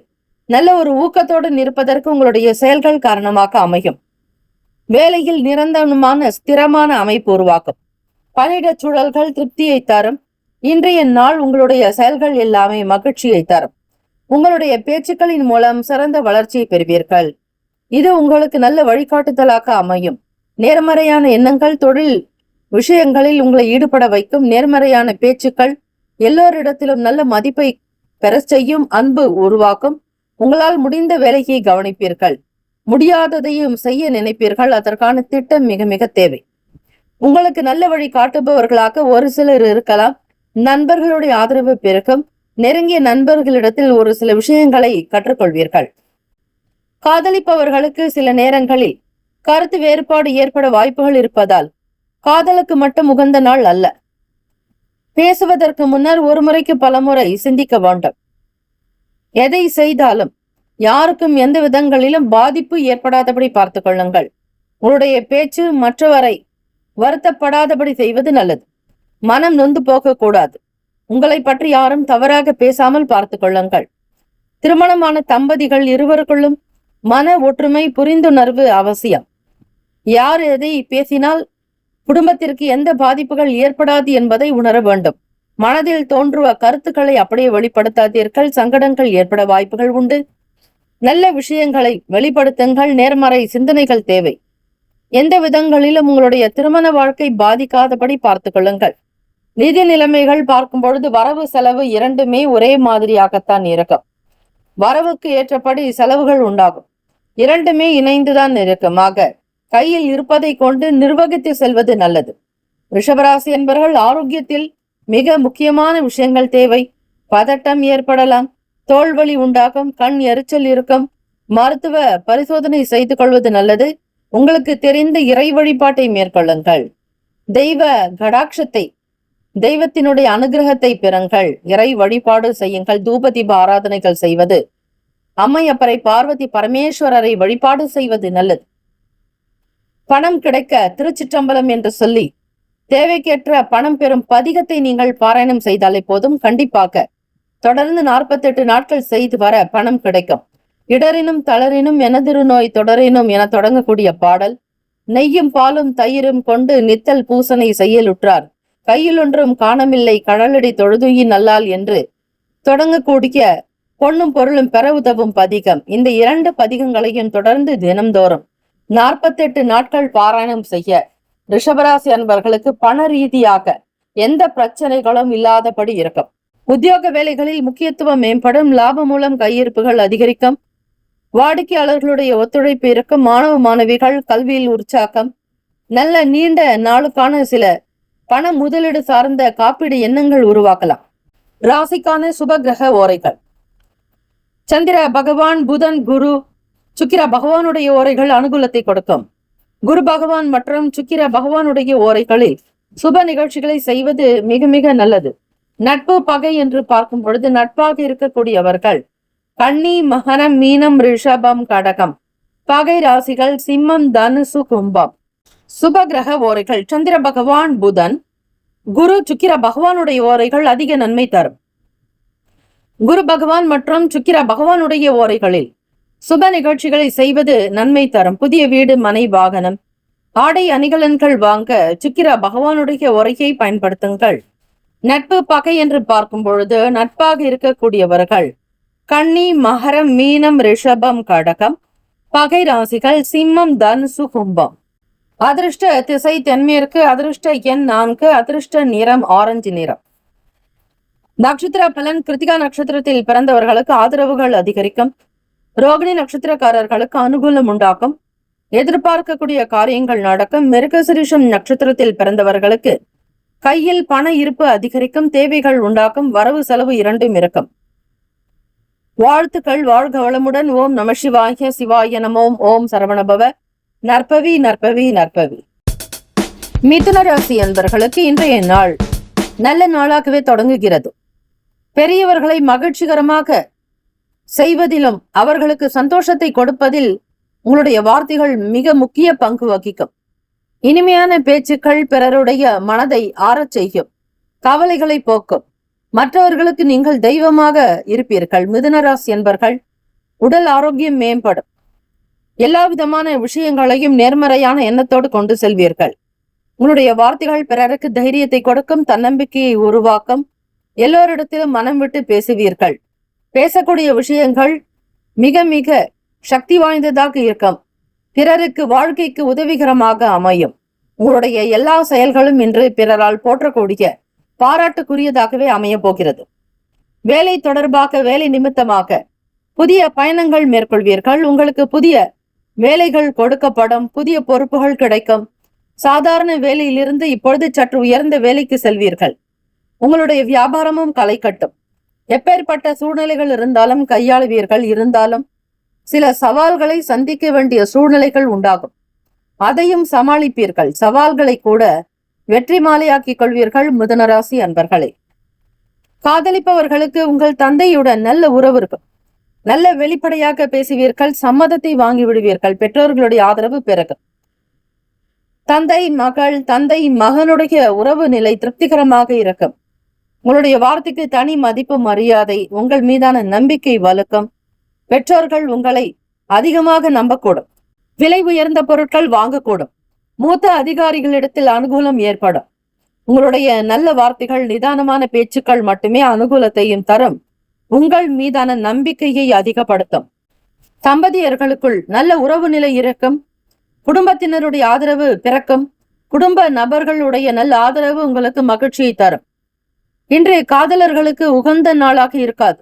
நல்ல ஒரு ஊக்கத்தோடு இருப்பதற்கு உங்களுடைய செயல்கள் காரணமாக அமையும். வேலையில் நிரந்தரமான ஸ்திரமான அமைப்பு உருவாக்கும். பணியிடச் சூழல்கள் திருப்தியை தரும். இன்றைய நாள் உங்களுடைய செயல்கள் எல்லாமே மகிழ்ச்சியை தரும். உங்களுடைய பேச்சுக்களின் மூலம் சிறந்த வளர்ச்சியை பெறுவீர்கள். இது உங்களுக்கு நல்ல வழிகாட்டுதலாக அமையும். நேர்மறையான எண்ணங்கள் தொழில் விஷயங்களில் உங்களை ஈடுபட வைக்கும். நேர்மறையான பேச்சுக்கள் எல்லோரிடத்திலும் நல்ல மதிப்பை பெற செய்யும். அன்பு உருவாக்கும். உங்களால் முடிந்த வேலையை கவனிப்பீர்கள். முடியாததையும் செய்ய நினைப்பீர்கள். அதற்கான திட்டம் மிக மிக தேவை. உங்களுக்கு நல்ல வழி காட்டுபவர்களாக ஒரு சிலர் இருக்கலாம். நண்பர்களுடைய ஆதரவு பெருகும். நெருங்கிய நண்பர்களிடத்தில் ஒரு சில விஷயங்களை கற்றுக்கொள்வீர்கள். காதலிப்பவர்களுக்கு சில நேரங்களில் கருத்து வேறுபாடு ஏற்பட வாய்ப்புகள் இருப்பதால் காதலுக்கு மட்டும் உகந்த நாள் அல்ல. பேசுவதற்கு முன்னர் ஒரு முறைக்கு பல முறை சிந்திக்க வேண்டும். எதை செய்தாலும் யாருக்கும் எந்த விதங்களிலும் பாதிப்பு ஏற்படாதபடி பார்த்துக் கொள்ளுங்கள். உங்களுடைய பேச்சு மற்றவரை வருத்தப்படாதபடி செய்வது நல்லது. மனம் நொந்து போகக்கூடாது. உங்களை பற்றி யாரும் தவறாக பேசாமல் பார்த்துக் கொள்ளுங்கள். திருமணமான தம்பதிகள் இருவருக்குள்ளும் மன ஒற்றுமை, புரிந்துணர்வு அவசியம். யார் எதை பேசினால் குடும்பத்திற்கு எந்த பாதிப்புகள் ஏற்படாது என்பதை உணர வேண்டும். மனதில் தோன்றுவ கருத்துக்களை அப்படியே வெளிப்படுத்தாதீர்கள். சங்கடங்கள் ஏற்பட வாய்ப்புகள் உண்டு. நல்ல விஷயங்களை வெளிப்படுத்துங்கள். நேர்மறை சிந்தனைகள் தேவை. எந்த விதங்களிலும் உங்களுடைய திருமண வாழ்க்கை பாதிக்காதபடி பார்த்துக் கொள்ளுங்கள். நிதி நிலைமைகள் பார்க்கும் பொழுது வரவு செலவு இரண்டுமே ஒரே மாதிரியாகத்தான் இருக்கும். வரவுக்கு ஏற்றபடி செலவுகள் உண்டாகும். இரண்டுமே இணைந்துதான் இருக்கும். ஆக கையில் இருப்பதை கொண்டு நிர்வகித்து செல்வது நல்லது. ரிஷபராசி என்பவர்கள் ஆரோக்கியத்தில் மிக முக்கியமான விஷயங்கள் தேவை. பதட்டம் ஏற்படலாம். தோல்வலி உண்டாகும். கண் எரிச்சல் இருக்கும். மருத்துவ பரிசோதனை செய்து கொள்வது நல்லது. உங்களுக்கு தெரிந்த இறை வழிபாட்டை மேற்கொள்ளுங்கள். தெய்வ கடாட்சத்தை, தெய்வத்தினுடைய அனுகிரகத்தை பெறுங்கள். இறை வழிபாடு செய்யுங்கள். தூப தீப ஆராதனைகள் செய்வது, அம்மையப்பரை பார்வதி பரமேஸ்வரரை வழிபாடு செய்வது நல்லது. பணம் கிடைக்க திருச்சிற்றம்பலம் என்று சொல்லி தேவைக்கேற்ற பணம் பெறும் பதிகத்தை நீங்கள் பாராயணம் செய்தாலே போதும். கண்டிப்பாக தொடர்ந்து 48 நாட்கள் செய்து வர பணம் கிடைக்கும். இடரினும் தளரினும் எனதிரு நோய் தொடரினும் என தொடங்கக்கூடிய பாடல். நெய்யும் பாலும் தயிரும் கொண்டு நித்தல் பூசனை செய்யலுற்றார், கையில் ஒன்றும் காணமில்லை கடலடி தொழுதுயின் நல்லால் என்று தொடங்கக்கூடிய பொன்னும் பொருளும் பெற உதவும் பதிகம். இந்த 2 பதிகங்களையும் தொடர்ந்து தினம்தோறும் 48 நாட்கள் பாராயணம் செய்ய ரிஷபராசி அன்பர்களுக்கு பண ரீதியாக எந்த பிரச்சனைகளும் இல்லாதபடி இருக்கும். உத்தியோக வேலைகளில் முக்கியத்துவம் மேம்படும். லாபம் மூலம் கையிருப்புகள் அதிகரிக்கும். வாடிக்கையாளர்களுடைய ஒத்துழைப்பு இருக்கும். மாணவ மாணவிகள் கல்வியில் உற்சாகம். நல்ல நீண்ட நாளுக்கான சில பண முதலீடு சார்ந்த காப்பீடு எண்ணங்கள் உருவாக்கலாம். ராசிக்கான சுப கிரக ஓரைகள். சந்திர பகவான், புதன், குரு, சுக்கிர பகவானுடைய ஓரைகள் அனுகூலத்தை கொடுக்கும். குரு பகவான் மற்றும் சுக்கிர பகவானுடைய ஓரைகளில் சுப நிகழ்ச்சிகளை செய்வது மிக மிக நல்லது. நட்பு பகை என்று பார்க்கும் பொழுது நட்பாக இருக்கக்கூடியவர்கள் கன்னி, மகரம், மீனம், ரிஷபம், கடகம். பகை ராசிகள் சிம்மம், தனுசு, கும்பம். சுப கிரக ஓரைகள். சந்திர பகவான், புதன், குரு, சுக்கிர பகவானுடைய ஓரைகள் அதிக நன்மை தரும். குரு பகவான் மற்றும் சுக்கிர பகவானுடைய ஓரைகளில் சுப நிகழ்ச்சிகளை செய்வது நன்மை தரும். புதிய வீடு, மனை, வாகனம், ஆடை அணிகலன்கள் வாங்க சுக்கிர பகவானுடைய உரையை பயன்படுத்துங்கள். நட்பு பகை என்று பார்க்கும் பொழுது நட்பாக இருக்கக்கூடியவர்கள் கன்னி, மகரம், மீனம், ரிஷபம், கடகம். பகை ராசிகள் சிம்மம், தனுசு, கும்பம். அதிர்ஷ்ட திசை தென்மேற்கு. அதிர்ஷ்ட எண் 4. அதிர்ஷ்ட நிறம் ஆரஞ்சு நிறம். நட்சத்திர பலன். கிருத்திகா நட்சத்திரத்தில் பிறந்தவர்களுக்கு ஆதரவுகள் அதிகரிக்கும். ரோகிணி நட்சத்திரக்காரர்களுக்கு அனுகூலம் உண்டாக்கும். எதிர்பார்க்கக்கூடிய காரியங்கள் நடக்கும். மிருகசீரிஷம் நட்சத்திரத்தில் பிறந்தவர்களுக்கு கையில் பண இருப்பு அதிகரிக்கும். தேவைகள் உண்டாக்கும். வரவு செலவு இரண்டும் இருக்கும். வாழ்த்துக்கள். வாழ்க வளமுடன். ஓம் நம சிவாய. சிவாய நமோம். ஓம் சரவணபவ. நற்பவி நற்பவி நற்பவி. மிதுன ராசி அன்பர்களுக்கு இன்றைய நாள் நல்ல நாளாகவே தொடங்குகிறது. பெரியவர்களை மகிழ்ச்சிகரமாக செய்வதிலும் அவர்களுக்கு சந்தோஷத்தை கொடுப்பதில் உங்களுடைய வார்த்தைகள் மிக முக்கிய பங்கு வகிக்கும். இனிமையான பேச்சுக்கள் பிறருடைய மனதை ஆறச் செய்யும். கவலைகளை போக்கும். மற்றவர்களுக்கு நீங்கள் தெய்வமாக இருப்பீர்கள். மிதுன ராசி என்பர்கள் உடல் ஆரோக்கியம் மேம்படும். எல்லா விதமான விஷயங்களையும் நேர்மறையான எண்ணத்தோடு கொண்டு செல்வீர்கள். உங்களுடைய வார்த்தைகள் பிறருக்கு தைரியத்தை கொடுக்கும். தன்னம்பிக்கையை உருவாக்கும். எல்லோரிடத்திலும் மனம் விட்டு பேசுவீர்கள். பேசக்கூடிய விஷயங்கள் மிக மிக சக்தி வாய்ந்ததாக இருக்கும். பிறருக்கு வாழ்க்கைக்கு உதவிகரமாக அமையும். உங்களுடைய எல்லா செயல்களும் இன்று பிறரால் போற்றக்கூடிய பாராட்டுக்குரியதாகவே அமைய போகிறது. வேலை தொடர்பாக, வேலை நிமித்தமாக புதிய பயணங்கள் மேற்கொள்வீர்கள். உங்களுக்கு புதிய வேலைகள் கொடுக்கப்படும். புதிய பொறுப்புகள் கிடைக்கும். சாதாரண வேலையிலிருந்து இப்பொழுது சற்று உயர்ந்த வேலைக்கு செல்வீர்கள். உங்களுடைய வியாபாரமும் களை கட்டும். எப்பேற்பட்ட சூழ்நிலைகள் இருந்தாலும் கையாளுவீர்கள். இருந்தாலும் சில சவால்களை சந்திக்க வேண்டிய சூழ்நிலைகள் உண்டாகும். அதையும் சமாளிப்பீர்கள். சவால்களை கூட வெற்றி மாலையாக்கிக் கொள்வீர்கள். மிதுனராசி அன்பர்களே, காதலிப்பவர்களுக்கு உங்கள் தந்தையுடன் நல்ல உறவு இருக்கும். நல்ல வெளிப்படையாக பேசுவீர்கள். சம்மதத்தை வாங்கி விடுவீர்கள். பெற்றோர்களுடைய ஆதரவு பிறகும். தந்தை மகள், தந்தை மகனுடைய உறவு நிலை திருப்திகரமாக இருக்கும். உங்களுடைய வார்த்தைக்கு தனி மதிப்பு, மரியாதை, உங்கள் மீதான நம்பிக்கை வலுக்கும். பெற்றோர்கள் உங்களை அதிகமாக நம்பக்கூடும். விலை உயர்ந்த பொருட்கள் வாங்கக்கூடும். மூத்த அதிகாரிகளிடத்தில் அனுகூலம் ஏற்படும். உங்களுடைய நல்ல வார்த்தைகள், நிதானமான பேச்சுக்கள் மட்டுமே அனுகூலத்தையும் தரும். உங்கள் மீதான நம்பிக்கையை அதிகப்படுத்தும். தம்பதியர்களுக்குள் நல்ல உறவு நிலை இருக்கும். குடும்பத்தினருடைய ஆதரவு பிறக்கும். குடும்ப நபர்களுடைய நல்ல ஆதரவு உங்களுக்கு மகிழ்ச்சியை தரும். இன்றைய காதலர்களுக்கு உகந்த நாளாக இருக்காது.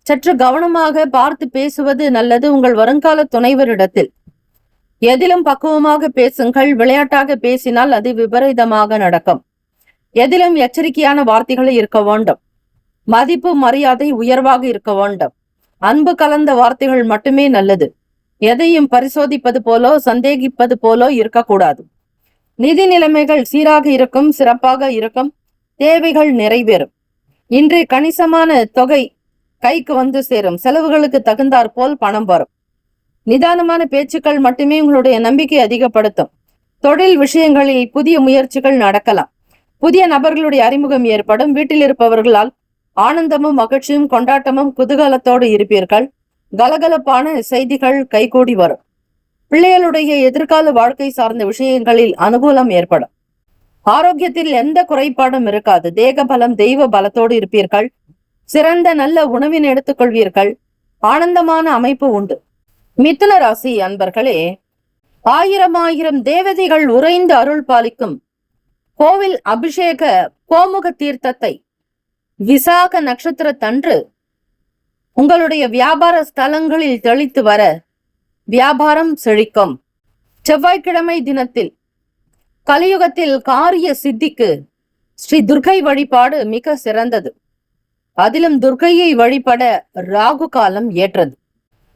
சற்று கவனமாக பார்த்து பேசுவது நல்லது. உங்கள் வருங்கால துணைவரிடத்தில் எதிலும் பக்குவமாக பேசுங்கள். விளையாட்டாக பேசினால் அது விபரீதமாக நடக்கும். எதிலும் எச்சரிக்கையான வார்த்தைகளை இருக்க வேண்டும். மதிப்பு, மரியாதை உயர்வாக இருக்க வேண்டும். அன்பு கலந்த வார்த்தைகள் மட்டுமே நல்லது. எதையும் பரிசோதிப்பது போலோ சந்தேகிப்பது போலோ இருக்கக்கூடாது. நிதி நிலைமைகள் சீராக இருக்கும். சிறப்பாக இருக்கும். தேவைகள் நிறைவேறும். இன்று கணிசமான தொகை கைக்கு வந்து சேரும். செலவுகளுக்கு தகுந்தாற் போல் பணம் வரும். நிதானமான பேச்சுக்கள் மட்டுமே உங்களுடைய நம்பிக்கை அதிகப்படுத்தும். தொழில் விஷயங்களில் புதிய முயற்சிகள் நடக்கலாம். புதிய நபர்களுடைய அறிமுகம் ஏற்படும். வீட்டில் இருப்பவர்களால் ஆனந்தமும் மகிழ்ச்சியும் கொண்டாட்டமும் குதூகலத்தோடு இருப்பீர்கள். கலகலப்பான செய்திகள் கைகூடி வரும். பிள்ளைகளுடைய எதிர்கால வாழ்க்கை சார்ந்த விஷயங்களில் அனுகூலம் ஏற்படும். ஆரோக்கியத்தில் எந்த குறைபாடும் இருக்காது. தேக பலம், தெய்வ பலத்தோடு இருப்பீர்கள். சிறந்த நல்ல உணவினை எடுத்துக்கொள்வீர்கள். ஆனந்தமான அமைப்பு உண்டு. மிதுன ராசி அன்பர்களே, ஆயிரம் தேவதைகள் உறைந்து அருள் பாலிக்கும் கோவில் அபிஷேக கோமுக தீர்த்தத்தை விசாக நட்சத்திரத்தன்று உங்களுடைய வியாபார ஸ்தலங்களில் தெளித்து வர வியாபாரம் செழிக்கும். செவ்வாய்க்கிழமை தினத்தில் கலியுகத்தில் காரிய சித்திக்கு ஸ்ரீ துர்கை வழிபாடு மிக சிறந்தது. அதிலும் துர்கையை வழிபட ராகு காலம் ஏற்றது.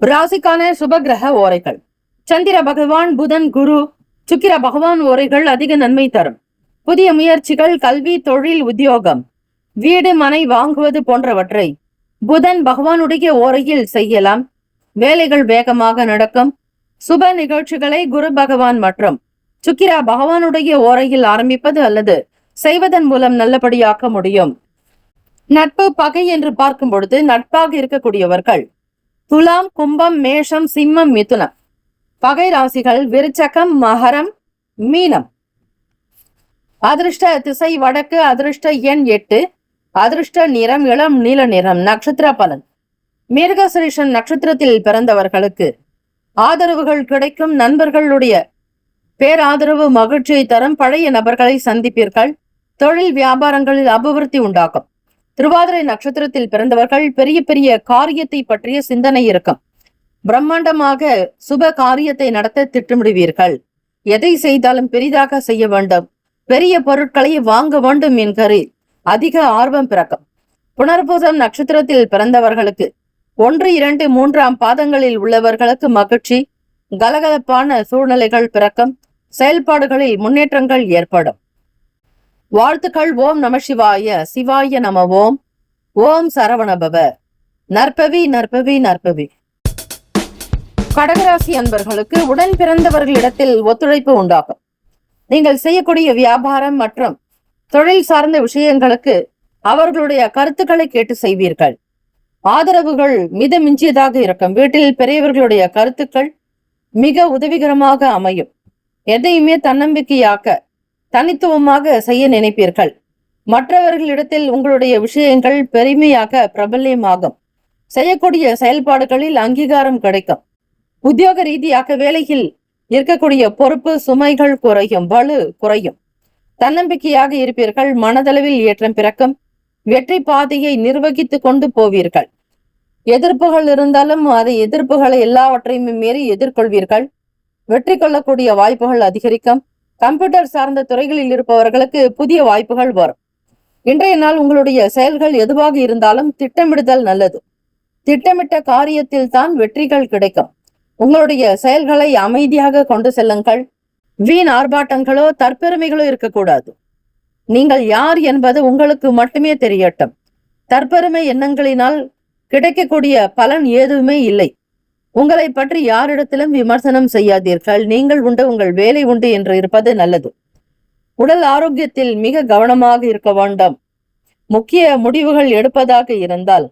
ராசிக்கான சுபகிரக ஓரைகள்: சந்திர பகவான், புதன், குரு, சுக்கிர பகவான் ஓரைகள் அதிக நன்மை தரும். புதிய முயற்சிகள், கல்வி, தொழில், உத்தியோகம், வீடு, மனை வாங்குவது போன்றவற்றை புதன் பகவானுடைய ஓரையில் செய்யலாம். வேலைகள் வேகமாக நடக்கும். சுப நிகழ்ச்சிகளை குரு பகவான் மற்றும் சுக்கிர பகவானுடைய ஓரையில் ஆரம்பிப்பது அல்லது செய்வதன் மூலம் நல்லபடியாக்க முடியும். நட்பு பகை என்று பார்க்கும் பொழுது நட்பாக இருக்கக்கூடியவர்கள் துலாம், கும்பம், மேஷம், சிம்மம், மிதுனம். பகை ராசிகள் விருச்சகம், மகரம், மீனம். அதிர்ஷ்ட திசை வடக்கு, அதிர்ஷ்ட எண் 8, அதிர்ஷ்ட நிறம் இளம் நீல நிறம். நட்சத்திர பலன். மிருகசிரீஷம் நட்சத்திரத்தில் பிறந்தவர்களுக்கு ஆதரவுகள் கிடைக்கும். நண்பர்களுடைய பேராதரவு மகிழ்ச்சியை தரும். பழைய நபர்களை சந்திப்பீர்கள். தொழில் வியாபாரங்களில் அபிவிருத்தி உண்டாகும். திருவாதிரை நட்சத்திரத்தில் பிறந்தவர்கள் பெரிய பெரிய காரியத்தை பற்றிய சிந்தனை இருக்கும். பிரம்மாண்டமாக சுப காரியத்தை நடத்த திட்டமிடுவீர்கள். எதை செய்தாலும் பெரிதாக செய்ய வேண்டும். பெரிய பொருட்களை வாங்க வேண்டும் என்கிற அதிக ஆர்வம் பிறக்கும். புனர்பூசம் நட்சத்திரத்தில் பிறந்தவர்களுக்கு 1, 2, 3ஆம் பாதங்களில் உள்ளவர்களுக்கு மகிழ்ச்சி, கலகலப்பான சூழ்நிலைகள் பிறக்கும். செயல்பாடுகளில் முன்னேற்றங்கள் ஏற்படும். வாழ்த்துக்கள். ஓம் நம சிவாய. சிவாய நம ஓம். ஓம் சரவணபவ. நற்பவி நற்பவி நற்பவி. கடகராசி அன்பர்களுக்கு உடன் பிறந்தவர்களிடத்தில் ஒத்துழைப்பு உண்டாகும். நீங்கள் செய்யக்கூடிய வியாபாரம் மற்றும் தொழில் சார்ந்த விஷயங்களுக்கு அவர்களுடைய கருத்துக்களை கேட்டு செய்வீர்கள். ஆதரவுகள் மிதமிஞ்சியதாக இருக்கும். வீட்டில் பெரியவர்களுடைய கருத்துக்கள் மிக உதவிகரமாக அமையும். எதையுமே தன்னம்பிக்கையாக்க தனித்துவமாக செய்ய நினைப்பீர்கள். மற்றவர்களிடத்தில் உங்களுடைய விஷயங்கள் பெருமையாக பிரபல்யமாகும். செய்யக்கூடிய செயல்பாடுகளில் அங்கீகாரம் கிடைக்கும். உத்தியோக ரீதியாக வேலையில் இருக்கக்கூடிய பொறுப்பு சுமைகள் குறையும், வலு குறையும். தன்னம்பிக்கையாக இருப்பீர்கள். மனதளவில் ஏற்றம் பிறக்கும். வெற்றி பாதையை நிர்வகித்து கொண்டு போவீர்கள். எதிர்ப்புகள் இருந்தாலும் அதை எதிர்ப்புகளை எல்லாவற்றையும் மீறி எதிர்கொள்வீர்கள். வெற்றி கொள்ளக்கூடிய வாய்ப்புகள் அதிகரிக்கும். கம்ப்யூட்டர் சார்ந்த துறைகளில் இருப்பவர்களுக்கு புதிய வாய்ப்புகள் வரும். இன்றைய நாள் உங்களுடைய செயல்கள் எதுவாக இருந்தாலும் திட்டமிடுதல் நல்லது. திட்டமிட்ட காரியத்தில் தான் வெற்றிகள் கிடைக்கும். உங்களுடைய செயல்களை அமைதியாக கொண்டு செல்லுங்கள். வீண் ஆர்ப்பாட்டங்களோ தற்பெருமைகளோ இருக்கக்கூடாது. நீங்கள் யார் என்பது உங்களுக்கு மட்டுமே தெரியட்டும். தற்பெருமை எண்ணங்களினால் கிடைக்கக்கூடிய பலன் எதுவுமே இல்லை. உங்களை பற்றி யாரிடத்திலும் விமர்சனம் செய்யாதீர்கள். நீங்கள் உண்டு, உங்கள் வேலை உண்டு என்று இருப்பது நல்லது. உடல் ஆரோக்கியத்தில் மிக கவனமாக இருக்க வேண்டும். முக்கிய முடிவுகள் எடுப்பதாக இருந்தால்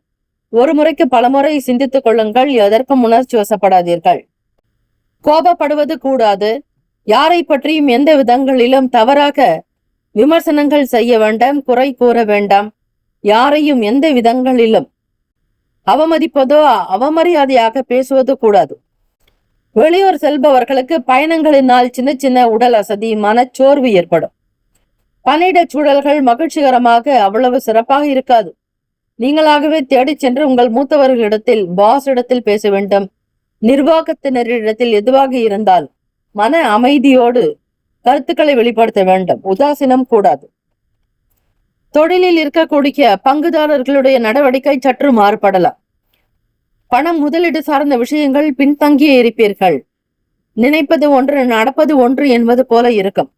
ஒரு முறைக்கு பலமுறை சிந்தித்துக் கொள்ளுங்கள். எதற்கும் உணர்ச்சி வசப்படாதீர்கள். கோபப்படுவது கூடாது. யாரை பற்றியும் எந்த விதங்களிலும் தவறாக விமர்சனங்கள் செய்ய வேண்டாம். குறை கூற வேண்டாம். யாரையும் எந்த விதங்களிலும் அவமதிப்பதோ அவமரியாதையாக பேசுவது கூடாது. வெளியூர் செல்பவர்களுக்கு பயணங்களினால் சின்ன சின்ன உடல் அசதி, மனச்சோர்வு ஏற்படும். பணியிட சூழல்கள் மகிழ்ச்சிகரமாக அவ்வளவு சிறப்பாக இருக்காது. நீங்களாகவே தேடிச் சென்று உங்கள் மூத்தவர்களிடத்தில், பாஸ் இடத்தில் பேச வேண்டும். நிர்வாகத்தினரிடத்தில் எதுவாக இருந்தால் மன அமைதியோடு கருத்துக்களை வெளிப்படுத்த வேண்டும். உதாசீனம் கூடாது. தொழிலில் இருக்கக்கூடிய பங்குதாரர்களுடைய நடவடிக்கை சற்று மாறுபடலாம். பணம் முதலீடு சார்ந்த விஷயங்கள் பின்தங்கியே இருப்பீர்கள். நினைப்பது ஒன்று நடப்பது ஒன்று என்பது போல இருக்கும்.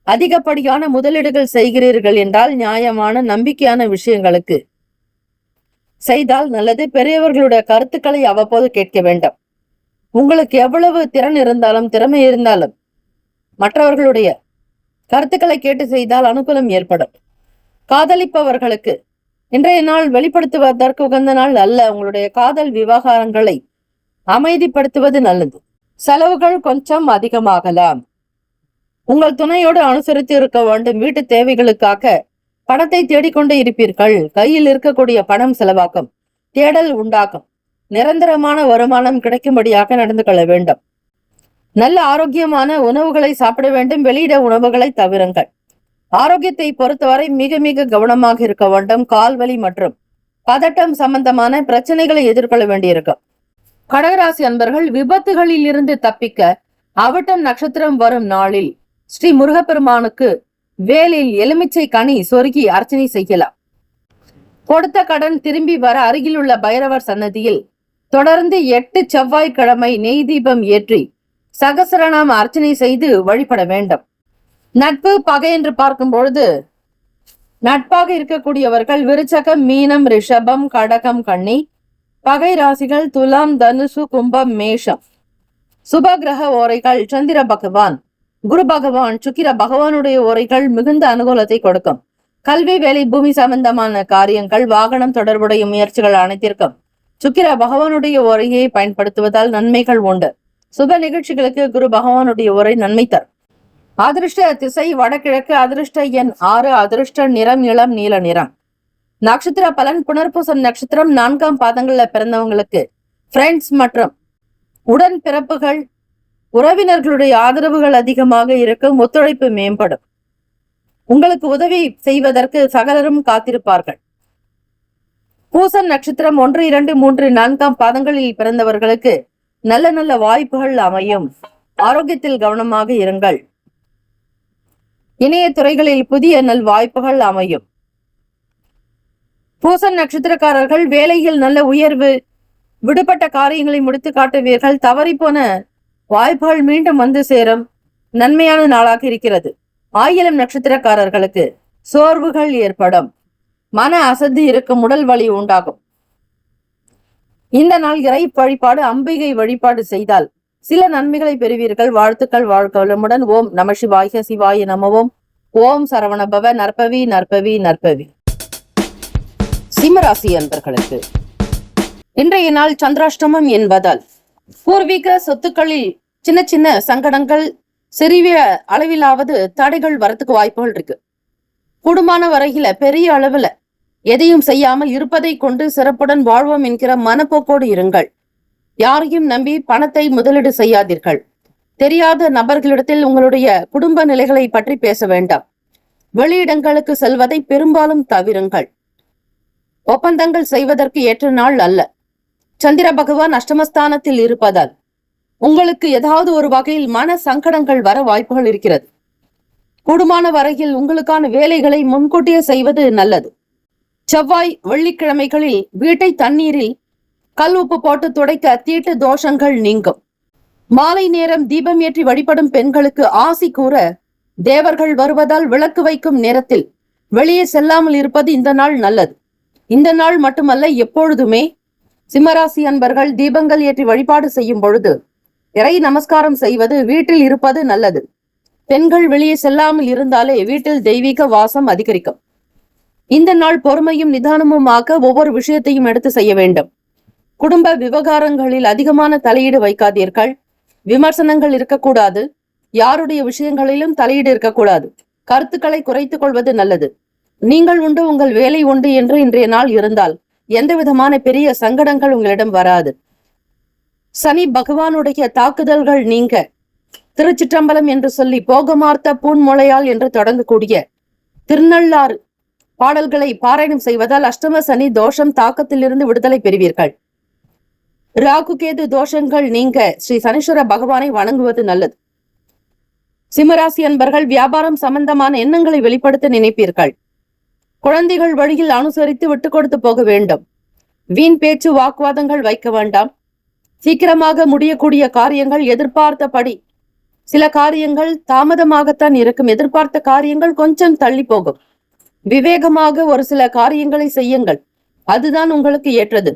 அதிகப்படியான முதலீடுகள் செய்கிறீர்கள் என்றால் நியாயமான நம்பிக்கையான விஷயங்களுக்கு செய்தால் நல்லது. பெரியவர்களுடைய கருத்துக்களை அவ்வப்போது கேட்க வேண்டும். உங்களுக்கு எவ்வளவு திறன் இருந்தாலும் திறமை இருந்தாலும் மற்றவர்களுடைய கருத்துக்களை கேட்டு செய்தால் அனுகூலம் ஏற்படும். காதலிப்பவர்களுக்கு இன்றைய நாள் வெளிப்படுத்துவதற்கு உகந்த நாள் அல்ல. உங்களுடைய காதல் விவகாரங்களை அமைதிப்படுத்துவது நல்லது. செலவுகள் கொஞ்சம் அதிகமாகலாம். உங்கள் துணையோடு அனுசரித்து இருக்க வேண்டும். வீட்டு தேவைகளுக்காக பணத்தை தேடிக்கொண்டே இருப்பீர்கள். கையில் இருக்கக்கூடிய பணம் செலவாக்கும். தேடல் உண்டாகும். நிரந்தரமான வருமானம் கிடைக்கும்படியாக நடந்து கொள்ள வேண்டும். நல்ல ஆரோக்கியமான உணவுகளை சாப்பிட வேண்டும். வெளியிட உணவுகளை தவிருங்கள். ஆரோக்கியத்தை பொறுத்தவரை மிக மிக கவனமாக இருக்க வேண்டும். கால்வலி மற்றும் பதட்டம் சம்பந்தமான பிரச்சனைகளை எதிர்கொள்ள வேண்டியிருக்கும். கடகராசி அன்பர்கள் விபத்துகளில் இருந்து தப்பிக்க அவிட்டம் நட்சத்திரம் வரும் நாளில் ஸ்ரீ முருகப்பெருமானுக்கு வேலில் எலுமிச்சை கனி சொருகி அர்ச்சனை செய்யலாம். கொடுத்த கடன் திரும்பி வர அருகில் உள்ள பைரவர் சன்னதியில் தொடர்ந்து 8 செவ்வாய்க்கிழமை நெய் தீபம் ஏற்றி சகசரநாம அர்ச்சனை செய்து வழிபட வேண்டும். நட்பு பகை என்று பார்க்கும் பொழுது நட்பாக இருக்கக்கூடியவர்கள் விருச்சகம், மீனம், ரிஷபம், கடகம், கன்னி. பகை ராசிகள் துலாம், தனுசு, கும்பம், மேஷம். சுப கிரக ஓரைகள் சந்திர பகவான், குரு பகவான், சுக்கிர பகவானுடைய ஓரைகள் மிகுந்த அனுகூலத்தை கொடுக்கும். கல்வி, வேலை, பூமி சம்பந்தமான காரியங்கள், வாகனம் தொடர்புடைய முயற்சிகள் அனைத்திற்கும் சுக்கிர பகவானுடைய ஓரையை பயன்படுத்துவதால் நன்மைகள் உண்டு. சுப நிகழ்ச்சிகளுக்கு குரு பகவானுடைய ஓரை நன்மை தரும். அதிர்ஷ்ட திசை வடகிழக்கு, அதிர்ஷ்ட எண் 6, அதிர்ஷ்ட நிறம் இளம் நீல நிறம். நட்சத்திர பலன் புனர்பூசம் நட்சத்திரம் 4ஆம் பாதங்கள்ல பிறந்தவங்களுக்கு ஃப்ரெண்ட்ஸ் மற்றும் உடன் பிறப்புகள் உறவினர்களுடைய ஆதரவுகள் அதிகமாக இருக்கும். ஒத்துழைப்பு மேம்படும். உங்களுக்கு உதவி செய்வதற்கு சகலரும் காத்திருப்பார்கள். பூசம் நட்சத்திரம் 1, 2, 3, 4ஆம் பாதங்களில் பிறந்தவர்களுக்கு நல்ல நல்ல வாய்ப்புகள் அமையும். ஆரோக்கியத்தில் கவனமாக இருங்கள். இணைய துறைகளில் புதிய நல் வாய்ப்புகள் அமையும். பூசம் நட்சத்திரக்காரர்கள் வேலையில் நல்ல உயர்வு, விடுபட்ட காரியங்களை முடித்து காட்டுவீர்கள். தவறிப்போன வாய்ப்புகள் மீண்டும் வந்து சேரும். நன்மையான நாளாக இருக்கிறது. ஆயிலம் நட்சத்திரக்காரர்களுக்கு சோர்வுகள் ஏற்படும். மன அசதி இருக்கும். உடல் வலி உண்டாகும். இந்த நாள் இறை வழிபாடு, அம்பிகை வழிபாடு செய்தால் சில நன்மைகளை பெறுவீர்கள். வாழ்த்துக்கள். வாழ்க வளமுடன். ஓம் நம சிவாய. சிவாய நமவோம். ஓம் சரவணபவ. நற்பவி நற்பவி நற்பவி. சிம்மராசி அன்பர்களுக்கு இன்றைய நாள் சந்திராஷ்டமம் என்பதால் பூர்வீக சொத்துக்களில் சின்ன சின்ன சங்கடங்கள், சிறிய அளவிலாவது தடைகள் வரத்துக்கு வாய்ப்புகள் இருக்கு. குடும்பமான வரையில பெரிய அளவுல எதையும் செய்யாமல் இருப்பதை கொண்டு சிறப்புடன் வாழ்வோம் என்கிற மனப்போக்கோடு இருங்கள். யாரையும் நம்பி பணத்தை முதலீடு செய்யாதீர்கள். தெரியாத நபர்களிடத்தில் உங்களுடைய குடும்ப நிலைகளை பற்றி பேச வேண்டாம். வெளியிடங்களுக்கு செல்வதை பெரும்பாலும் தவிருங்கள். ஒப்பந்தங்கள் செய்வதற்கு ஏற்ற நாள் அல்ல. சந்திர பகவான் அஷ்டமஸ்தானத்தில் இருப்பதால் உங்களுக்கு ஏதாவது ஒரு வகையில் மன சங்கடங்கள் வர வாய்ப்புகள் இருக்கிறது. கூடுமான வரையில் உங்களுக்கான வேலைகளை முன்கூட்டியே செய்வது நல்லது. செவ்வாய் வெள்ளிக்கிழமைகளில் வீட்டை தண்ணீரில் கல் உப்பு போட்டு துடைக்க தீட்டு தோஷங்கள் நீங்கும். மாலை நேரம் தீபம் ஏற்றி வழிபடும் பெண்களுக்கு ஆசி கூற தேவர்கள் வருவதால் விளக்கு வைக்கும் நேரத்தில் வெளியே செல்லாமல் இருப்பது இந்த நாள் நல்லது. இந்த நாள் மட்டுமல்ல, எப்பொழுதுமே சிம்மராசி அன்பர்கள் தீபங்கள் ஏற்றி வழிபாடு செய்யும் பொழுது இறை நமஸ்காரம் செய்வது, வீட்டில் இருப்பது நல்லது. பெண்கள் வெளியே செல்லாமல் இருந்தாலே வீட்டில் தெய்வீக வாசம் அதிகரிக்கும். இந்த நாள் பொறுமையும் நிதானமுமாக ஒவ்வொரு விஷயத்தையும் எடுத்து செய்ய வேண்டும். குடும்ப விவகாரங்களில் அதிகமான தலையீடு வைக்காதீர்கள். விமர்சனங்கள் இருக்கக்கூடாது. யாருடைய விஷயங்களிலும் தலையீடு இருக்கக்கூடாது. கருத்துக்களை குறைத்துக் கொள்வது நல்லது. நீங்கள் உண்டு, உங்கள் வேலை உண்டு என்று இன்றைய நாள் இருந்தால் எந்த விதமான பெரிய சங்கடங்கள் உங்களிடம் வராது. சனி பகவானுடைய தாக்குதல்கள் நீங்க திருச்சிற்றம்பலம் என்று சொல்லி போகமார்த்த பூன்முளையால் என்று தொடங்கக்கூடிய திருநள்ளாறு பாடல்களை பாராயணம் செய்வதால் அஷ்டம சனி தோஷம் தாக்கத்திலிருந்து விடுதலை பெறுவீர்கள். ராகு கேது தோஷங்கள் நீங்க ஸ்ரீ சனீஸ்வர பகவானை வணங்குவது நல்லது. சிம்மராசி அன்பர்கள் வியாபாரம் சம்பந்தமான எண்ணங்களை வெளிப்படுத்த நினைப்பீர்கள். குழந்தைகள் வழியில் அனுசரித்து விட்டு கொடுத்து போக வேண்டும். வீண் பேச்சு வாக்குவாதங்கள் வைக்க வேண்டாம். சீக்கிரமாக முடியக்கூடிய காரியங்கள் எதிர்பார்த்தபடி, சில காரியங்கள் தாமதமாகத்தான் இருக்கும். எதிர்பார்த்த காரியங்கள் கொஞ்சம் தள்ளி போகும். விவேகமாக ஒரு சில காரியங்களை செய்யுங்கள். அதுதான் உங்களுக்கு ஏற்றது.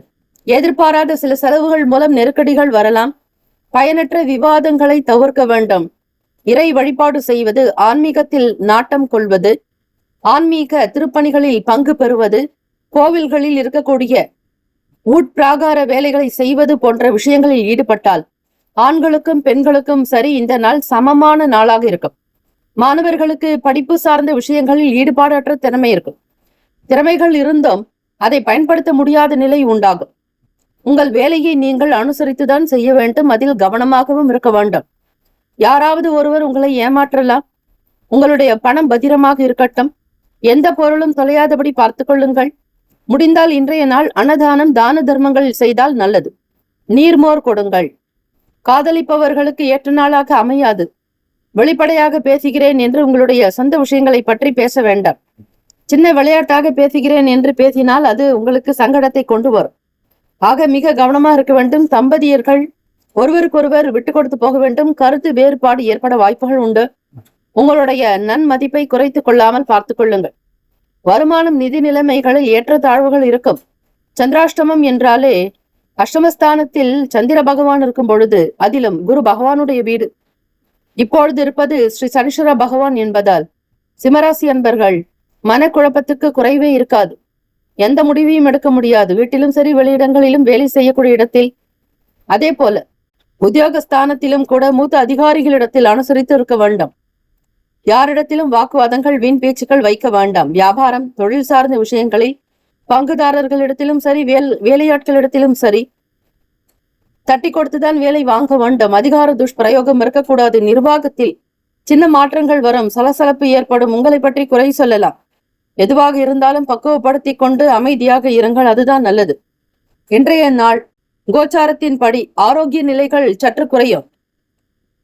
எதிர்பாராத சில செலவுகள் மூலம் நெருக்கடிகள் வரலாம். பயனற்ற விவாதங்களை தவிர்க்க வேண்டும். இறை வழிபாடு செய்வது, ஆன்மீகத்தில் நாட்டம் கொள்வது, ஆன்மீக திருப்பணிகளில் பங்கு பெறுவது, கோவில்களில் இருக்கக்கூடிய உட்பிராகார வேலைகளை செய்வது போன்ற விஷயங்களில் ஈடுபட்டால் ஆண்களுக்கும் பெண்களுக்கும் சரி இந்த நாள் சமமான நாளாக இருக்கும். மாணவர்களுக்கு படிப்பு சார்ந்த விஷயங்களில் ஈடுபாடற்ற திறமை இருக்கும். திறமைகள் இருந்தும் அதை பயன்படுத்த முடியாத நிலை உண்டாகும். உங்கள் வேலையை நீங்கள் அனுசரித்துதான் செய்ய வேண்டும். அதில் கவனமாகவும் இருக்க வேண்டும். யாராவது ஒருவர் உங்களை ஏமாற்றலாம். உங்களுடைய பணம் பத்திரமாக இருக்கட்டும். எந்த பொருளும் தொலையாதபடி பார்த்து கொள்ளுங்கள். முடிந்தால் இன்றைய நாள் அன்னதானம், தான தர்மங்கள் செய்தால் நல்லது. நீர்மோர் கொடுங்கள். காதலிப்பவர்களுக்கு ஏற்ற நாளாக அமையாது. வெளிப்படையாக பேசுகிறேன் என்று உங்களுடைய சொந்த விஷயங்களை பற்றி பேச வேண்டாம். சின்ன விளையாட்டாக பேசுகிறேன் என்று பேசினால் அது உங்களுக்கு சங்கடத்தை கொண்டு வரும். ஆக மிக கவனமா இருக்க வேண்டும். தம்பதியர்கள் ஒருவருக்கொருவர் விட்டு கொடுத்து போக வேண்டும். கருத்து வேறுபாடு ஏற்பட வாய்ப்புகள் உண்டு. உங்களுடைய நன்மதிப்பை குறைத்துக் கொள்ளாமல் பார்த்துக் கொள்ளுங்கள். வருமானம், நிதி நிலைமைகளில் ஏற்றத்தாழ்வுகள் இருக்கும். சந்திராஷ்டமம் என்றாலே அஷ்டமஸ்தானத்தில் சந்திர பகவான் இருக்கும் பொழுது, அதிலும் குரு பகவானுடைய வீடு இப்பொழுது இருப்பது ஸ்ரீ சனீஸ்வர பகவான் என்பதால் சிம்மராசி அன்பர்கள் மனக்குழப்பத்துக்கு குறைவே இருக்காது. எந்த முடிவையும் எடுக்க முடியாது. வீட்டிலும் சரி, வெளியிடங்களிலும் வேலை செய்யக்கூடிய இடத்தில், அதே போல உத்தியோகஸ்தானத்திலும் கூட மூத்த அதிகாரிகளிடத்தில் அனுசரித்து இருக்க வேண்டும். யாரிடத்திலும் வாக்குவாதங்கள், வீண் பேச்சுக்கள் வைக்க வேண்டாம். வியாபாரம், தொழில் சார்ந்த விஷயங்களில் பங்குதாரர்களிடத்திலும் சரி, வேலையாட்களிடத்திலும் சரி, தட்டி கொடுத்துதான் வேலை வாங்க வேண்டும். அதிகார துஷ்பிரயோகம் இருக்கக்கூடாது. நிர்வாகத்தில் சின்ன மாற்றங்கள் வரும், சலசலப்பு ஏற்படும், உங்களை பற்றி குறை சொல்லலாம். எதுவாக இருந்தாலும் பக்குவப்படுத்தி கொண்டு அமைதியாக இருங்கள், அதுதான் நல்லது. இன்றைய நாள் கோச்சாரத்தின் படி ஆரோக்கிய நிலைகள் சற்று குறையும்.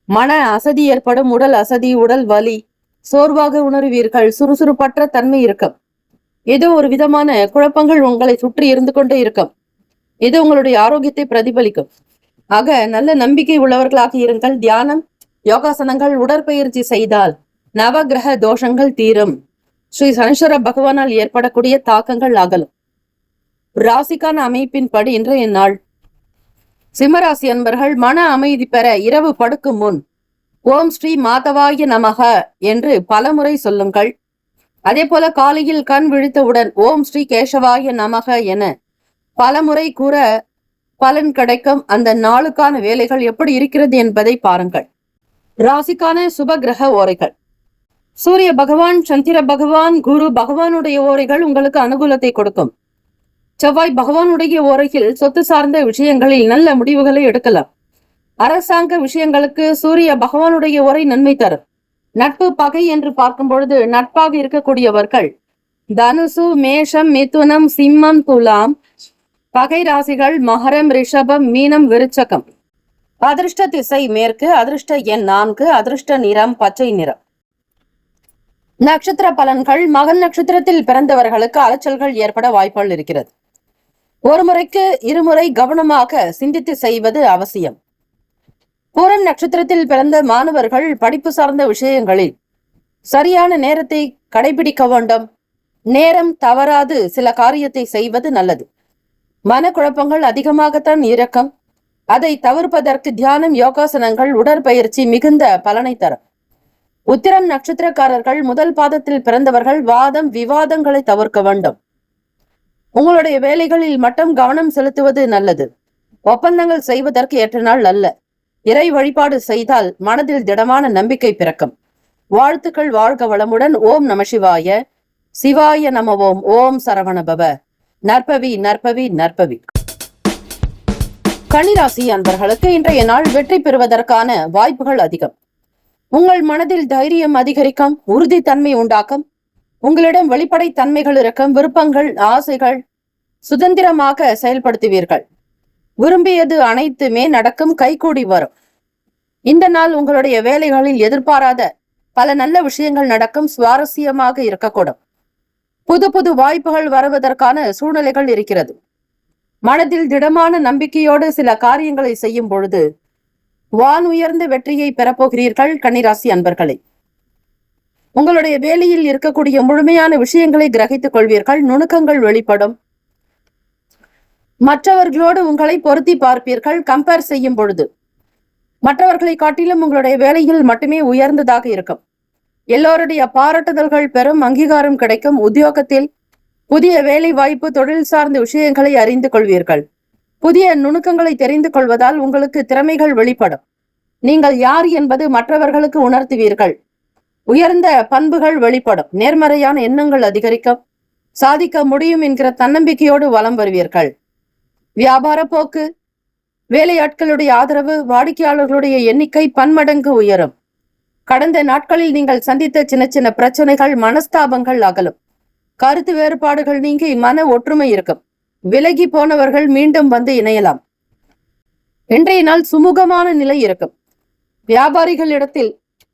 மன அசதி ஏற்படும், உடல் அசதி, உடல் வலி, சோர்வாக உணர்வீர்கள், சுறுசுறுப்பற்ற தன்மை இருக்கும். ஏதோ ஒரு விதமான குழப்பங்கள் உங்களை சுற்றி இருந்து கொண்டே இருக்கும். இது உங்களுடைய ஆரோக்கியத்தை பிரதிபலிக்கும். ஆக நல்ல நம்பிக்கை உள்ளவர்களாக இருங்கள். தியானம், யோகாசனங்கள், உடற்பயிற்சி செய்தால் நவகிரக தோஷங்கள் தீரும். ஸ்ரீ சனீஸ்வர பகவானால் ஏற்படக்கூடிய தாக்கங்கள் அகலும். ராசிக்கான அமைப்பின்படி இன்றைய நாள் சிம்மராசி அன்பர்கள் மன அமைதி பெற இரவு படுக்கும் முன் ஓம் ஸ்ரீ மாதவாய நமக என்று பலமுறை சொல்லுங்கள். அதே போல காலையில் கண் விழித்தவுடன் ஓம் ஸ்ரீ கேசவாய நமக என பலமுறை கூற பலன் கிடைக்கும். அந்த நாளுக்கான வேலைகள் எப்படி இருக்கிறது என்பதை பாருங்கள். ராசிக்கான சுப கிரக ஓரைகள். சூரிய பகவான், சந்திர பகவான், குரு பகவானுடைய ஓரைகள் உங்களுக்கு அனுகூலத்தை கொடுக்கும். செவ்வாய் பகவானுடைய ஓரையில் சொத்து சார்ந்த விஷயங்களில் நல்ல முடிவுகளை எடுக்கலாம். அரசாங்க விஷயங்களுக்கு சூரிய பகவானுடைய ஓரை நன்மை தரும். நட்பு, பகை என்று பார்க்கும் பொழுது நட்பாக இருக்கக்கூடியவர்கள் தனுசு, மேஷம், மிதுனம், சிம்மம், துலாம். பகை ராசிகள் மகரம், ரிஷபம், மீனம், விருச்சகம். அதிர்ஷ்ட திசை மேற்கு, அதிர்ஷ்ட எண் 4, அதிர்ஷ்ட நிறம் பச்சை நிறம். நட்சத்திர பலன்கள். மகன் நட்சத்திரத்தில் பிறந்தவர்களுக்கு அலைச்சல்கள் ஏற்பட வாய்ப்புகள் இருக்கிறது. ஒரு முறைக்கு இருமுறை கவனமாக சிந்தித்து செய்வது அவசியம். பூரம் நட்சத்திரத்தில் பிறந்த மாணவர்கள் படிப்பு சார்ந்த விஷயங்களில் சரியான நேரத்தை கடைபிடிக்க வேண்டும். நேரம் தவறாது சில காரியத்தை செய்வது நல்லது. மனக்குழப்பங்கள் அதிகமாகத்தான் இருக்கும். அதை தவிர்ப்பதற்கு தியானம், யோகாசனங்கள், உடற்பயிற்சி மிகுந்த பலனை தரும். உத்திரம் நட்சத்திரக்காரர்கள் முதல் பாதத்தில் பிறந்தவர்கள் வாதம், விவாதங்களை தவிர்க்க வேண்டும். உங்களுடைய வேலைகளில் மட்டும் கவனம் செலுத்துவது நல்லது. ஒப்பந்தங்கள் செய்வதற்கு ஏற்ற நாள் அல்ல. இறை வழிபாடு செய்தால் மனதில் திடமான நம்பிக்கை பிறக்கும். வாழ்த்துக்கள். வாழ்க வளமுடன். ஓம் நம சிவாய. சிவாய நம ஓம். ஓம் சரவணபவ. நற்பவி நற்பவி நற்பவி. கன்னிராசி அன்பர்களுக்கு இன்றைய நாள் வெற்றி பெறுவதற்கான வாய்ப்புகள் அதிகம். உங்கள் மனதில் தைரியம் அதிகரிக்கும், உறுதித்தன்மை உண்டாக்கும். உங்களிடம் வெளிப்படை தன்மைகள் இருக்கும். விருப்பங்கள், ஆசைகள் சுதந்திரமாக செயல்படுத்துவீர்கள். விரும்பியது அனைத்துமே நடக்கும், கைகூடி வரும். இந்த நாள் உங்களுடைய வேலைகளில் எதிர்பாராத பல நல்ல விஷயங்கள் நடக்கும். சுவாரஸ்யமாக இருக்கக்கூடும். புது புது வாய்ப்புகள் வருவதற்கான சூழ்நிலைகள் இருக்கிறது. மனதில் திடமான நம்பிக்கையோடு சில காரியங்களை செய்யும் பொழுது வான் உயர்ந்த வெற்றியை பெறப்போகிறீர்கள். கன்னிராசி அன்பர்களே, உங்களுடைய வேலையில் இருக்கக்கூடிய முழுமையான விஷயங்களை கிரகித்துக் கொள்வீர்கள். நுணுக்கங்கள் வெளிப்படும். மற்றவர்களோடு உங்களை பொருத்தி பார்ப்பீர்கள். கம்பேர் செய்யும் பொழுது மற்றவர்களை காட்டிலும் உங்களுடைய வேலையில் மட்டுமே உயர்ந்ததாக இருக்கும். எல்லோருடைய பாராட்டுதல்கள் பெறும். அங்கீகாரம் கிடைக்கும். உத்தியோகத்தில் புதிய வேலை வாய்ப்பு, தொழில் சார்ந்த விஷயங்களை அறிந்து கொள்வீர்கள். புதிய நுணுக்கங்களை தெரிந்து கொள்வதால் உங்களுக்கு திறமைகள் வெளிப்படும். நீங்கள் யார் என்பது மற்றவர்களுக்கு உணர்த்துவீர்கள். உயர்ந்த பண்புகள் வெளிப்படும். நேர்மறையான எண்ணங்கள் அதிகரிக்கும். சாதிக்க முடியும் என்கிற தன்னம்பிக்கையோடு வலம் வருவீர்கள். வியாபார போக்கு, வேலையாட்களுடைய ஆதரவு, வாடிக்கையாளர்களுடைய எண்ணிக்கை பன்மடங்கு உயரும். கடந்த நாட்களில் நீங்கள் சந்தித்த சின்ன சின்ன பிரச்சனைகள், மனஸ்தாபங்கள் அகலும். கருத்து வேறுபாடுகள் நீங்கி மன ஒற்றுமை இருக்கும். விலகி போனவர்கள் மீண்டும் வந்து இணையலாம். இன்றைய நாள் சுமூகமான நிலை இருக்கும். வியாபாரிகளிடத்தில்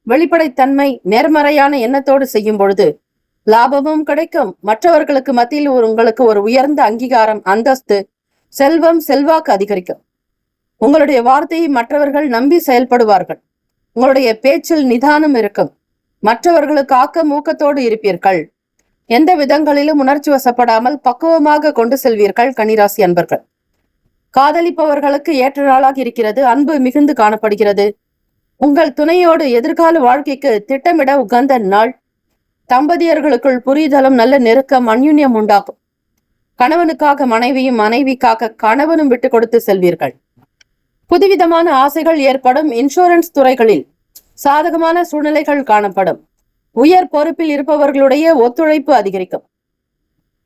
வெளிப்படைத்தன்மை, நேர்மறையான எண்ணத்தோடு செய்யும் பொழுது லாபமும் கிடைக்கும். மற்றவர்களுக்கு மத்தியில் உங்களுக்கு ஒரு உயர்ந்த அங்கீகாரம், அந்தஸ்து, செல்வம், செல்வாக்கு அதிகரிக்கும். உங்களுடைய வார்த்தையை மற்றவர்கள் நம்பி செயல்படுவார்கள். உங்களுடைய பேச்சில் நிதானம் இருக்கும். மற்றவர்களுக்கு ஆக்க ஊக்கத்தோடு இருப்பீர்கள். எந்த விதங்களிலும் உணர்ச்சி வசப்படாமல் பக்குவமாக கொண்டு செல்வீர்கள். கன்னிராசி அன்பர்கள், காதலிப்பவர்களுக்கு ஏற்ற நாளாக இருக்கிறது. அன்பு மிகுந்து காணப்படுகிறது. உங்கள் துணையோடு எதிர்கால வாழ்க்கைக்கு திட்டமிட உகந்த நாள். தம்பதியர்களுக்குள் புரிதலும் நல்ல நெருக்கம், அந்யுன்யம் உண்டாகும். கணவனுக்காக மனைவியும், மனைவிக்காக கணவனும் விட்டு கொடுத்து செல்வீர்கள். புதுவிதமான ஆசைகள் ஏற்படும். இன்சூரன்ஸ் துறைகளில் சாதகமான சூழ்நிலைகள் காணப்படும். உயர் பொறுப்பில் இருப்பவர்களுடைய ஒத்துழைப்பு அதிகரிக்கும்.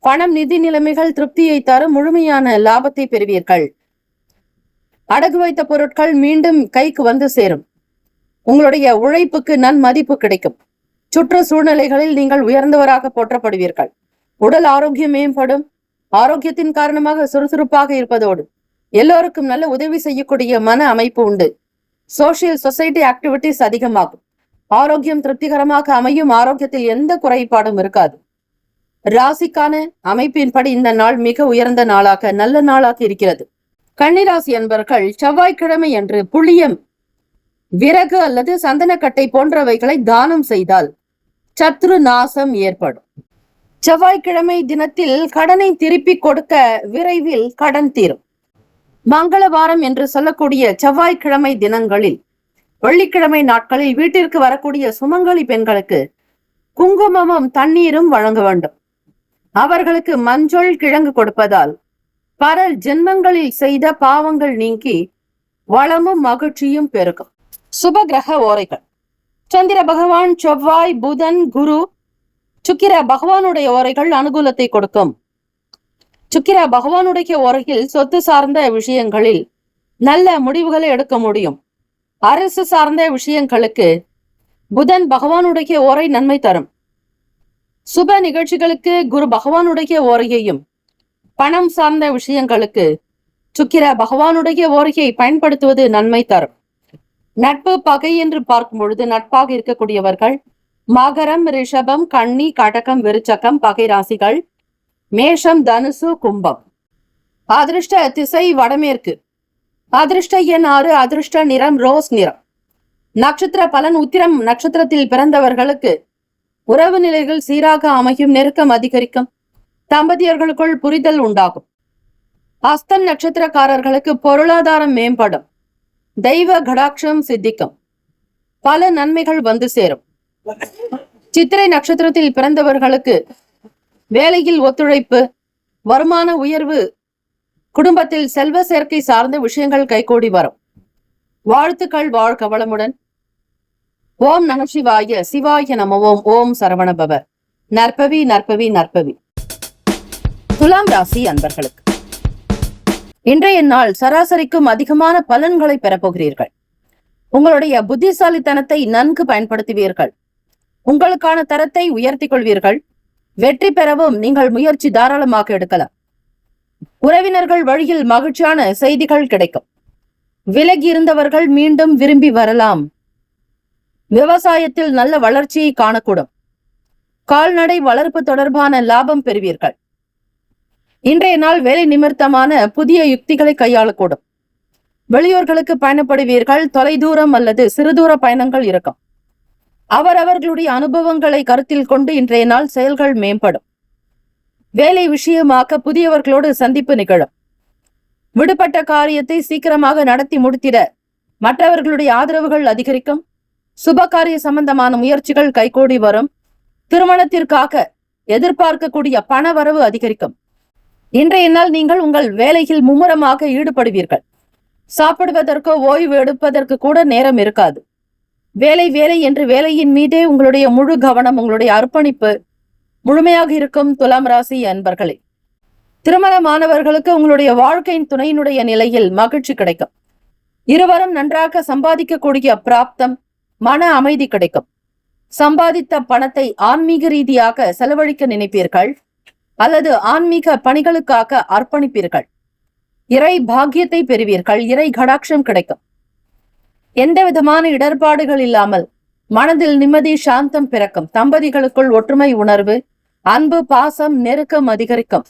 பணம் நிதி நிலைமைகள் திருப்தியை தரும். முழுமையான லாபத்தை பெறுவீர்கள். அடகு வைத்த பொருட்கள் மீண்டும் கைக்கு வந்து சேரும். உங்களுடைய உழைப்புக்கு நன்மதிப்பு கிடைக்கும். சுற்றுச்சூழ்நிலைகளில் நீங்கள் உயர்ந்தவராக போற்றப்படுவீர்கள். உடல் ஆரோக்கியம் மேம்படும். ஆரோக்கியத்தின் காரணமாக சுறுசுறுப்பாக இருப்பதோடு எல்லோருக்கும் நல்ல உதவி செய்யக்கூடிய மன அமைப்பு உண்டு. சோசியல் சொசைட்டி ஆக்டிவிட்டிஸ் அதிகமாகும். ஆரோக்கியம் திருப்திகரமாக அமையும். ஆரோக்கியத்தில் எந்த குறைபாடும் இருக்காது. ராசிக்கான அமைப்பின்படி இந்த நாள் மிக உயர்ந்த நாளாக நல்ல நாளாக இருக்கிறது. கன்னிராசி அன்பர்கள் செவ்வாய்க்கிழமை அன்று புளியம், விறகு அல்லது சந்தனக்கட்டை போன்றவைகளை தானம் செய்தால் சத்ரு நாசம் ஏற்படும். செவ்வாய்க்கிழமை தினத்தில் கடனை திருப்பி கொடுக்க விரைவில் கடன் தீரும். மங்களவாரம் என்று சொல்லக்கூடிய செவ்வாய்க்கிழமை தினங்களில் வெள்ளிக்கிழமை நாட்களில் வீட்டிற்கு வரக்கூடிய சுமங்கலி பெண்களுக்கு குங்குமமும் தண்ணீரும் வழங்க வேண்டும். அவர்களுக்கு மஞ்சள் கிழங்கு கொடுப்பதால் பல ஜென்மங்களில் செய்த பாவங்கள் நீங்கி வளமும் மகிழ்ச்சியும் பெருகும். சுப கிரக ஓரைகள்: சந்திர பகவான், செவ்வாய், புதன், குரு, சுக்கிர பகவானுடைய ஓரைகள் அனுகூலத்தை கொடுக்கும். சுக்கிர பகவானுடைய ஓரையில் சொத்து சார்ந்த விஷயங்களில் நல்ல முடிவுகளை எடுக்க முடியும். அரசு சார்ந்த விஷயங்களுக்கு புதன் பகவானுடைய ஓரை நன்மை தரும். சுப நிகழ்ச்சிகளுக்கு குரு பகவானுடைய ஓரையையும், பணம் சார்ந்த விஷயங்களுக்கு சுக்கிர பகவானுடைய ஓரையை பயன்படுத்துவது நன்மை தரும். நட்பு பகை என்று பார்க்கும் பொழுது நட்பாக இருக்கக்கூடியவர்கள் மகரம், ரிஷபம், கன்னி, கடகம், விருச்சகம் பகை ராசிகள். மேஷம், தனுசு, கும்பம். அதிர்ஷ்ட திசை வடமேற்கு. அதிர்ஷ்ட எண் 6. அதிர்ஷ்ட நிறம் ரோஸ் நிறம். நட்சத்திர பலன்: உத்திரம் நட்சத்திரத்தில் பிறந்தவர்களுக்கு உறவு நிலைகள் சீராக அமையும். நெருக்கம் அதிகரிக்கும். தம்பதியர்களுக்குள் புரிதல் உண்டாகும். அஸ்தம் நட்சத்திரக்காரர்களுக்கு பொருளாதாரம் மேம்படும். தெய்வ கடாட்சம் சித்திக்கும். பல நன்மைகள் வந்து சேரும். சித்திரை நட்சத்திரத்தில் பிறந்தவர்களுக்கு வேலையில் ஒத்துழைப்பு, வருமான உயர்வு, குடும்பத்தில் செல்வ சேர்க்கை சார்ந்த விஷயங்கள் கைகூடி வரும். வாழ்த்துக்கள். வாழ்க வளமுடன். ஓம் நம சிவாய. சிவாய நமவோம். ஓம் சரவணபவ. நற்பவி நற்பவி நற்பவி. துலாம் ராசி அன்பர்களுக்கு இன்றைய நாள் சராசரிக்கும் அதிகமான பலன்களை பெறப்போகிறீர்கள். உங்களுடைய புத்திசாலித்தனத்தை நன்கு பயன்படுத்துவீர்கள். உங்களுக்கான தரத்தை உயர்த்திக் கொள்வீர்கள். வெற்றி பெறவும் நீங்கள் முயற்சி தாராளமாக எடுக்கலாம். உறவினர்கள் வழியில் மகிழ்ச்சியான செய்திகள் கிடைக்கும். விலகி இருந்தவர்கள் மீண்டும் விரும்பி வரலாம். விவசாயத்தில் நல்ல வளர்ச்சியை காணக்கூடும். கால்நடை வளர்ப்பு தொடர்பான லாபம் பெறுவீர்கள். இன்றைய நாள் வேலை நிமித்தமான புதிய யுக்திகளை கையாளக்கூடும். வெளியூர்களுக்கு பயணப்படுவீர்கள். தொலைதூரம் அல்லது சிறுதூர பயணங்கள் இருக்கும். அவரவர்களுடைய அனுபவங்களை கருத்தில் கொண்டு இன்றைய நாள் செயல்கள் மேம்படும். வேலை விஷயமாக புதியவர்களோடு சந்திப்பு நிகழும். விடுபட்ட காரியத்தை சீக்கிரமாக நடத்தி முடித்திட மற்றவர்களுடைய ஆதரவுகள் அதிகரிக்கும். சுபகாரிய சம்பந்தமான முயற்சிகள் கைகூடி வரும். திருமணத்திற்காக எதிர்பார்க்கக்கூடிய பண வரவு அதிகரிக்கும். இன்றைய நாள் நீங்கள் உங்கள் வேலையில் மும்முரமாக ஈடுபடுவீர்கள். சாப்பிடுவதற்கோ ஓய்வு எடுப்பதற்கு கூட நேரம் இருக்காது. வேலை வேலை என்று வேலையின் மீதே உங்களுடைய முழு கவனம், உங்களுடைய அர்ப்பணிப்பு முழுமையாக இருக்கும். துலாம் ராசி அன்பர்களே, திருமணமானவர்களுக்கு உங்களுடைய வாழ்க்கையின் துணையினுடைய நிலையில் மகிழ்ச்சி கிடைக்கும். இருவரும் நன்றாக சம்பாதிக்கக்கூடிய பிராப்தம், மன அமைதி கிடைக்கும். சம்பாதித்த பணத்தை ஆன்மீக ரீதியாக செலவழிக்க நினைப்பீர்கள் அல்லது ஆன்மீக பணிகளுக்காக அர்ப்பணிப்பீர்கள். இறை பாக்கியத்தை பெறுவீர்கள். இறை கடாட்சம் கிடைக்கும். எந்த விதமான இடர்பாடுகள் இல்லாமல் மனதில் நிம்மதி, சாந்தம் பிறக்கும். தம்பதிகளுக்குள் ஒற்றுமை உணர்வு, அன்பு, பாசம், நெருக்கம் அதிகரிக்கும்.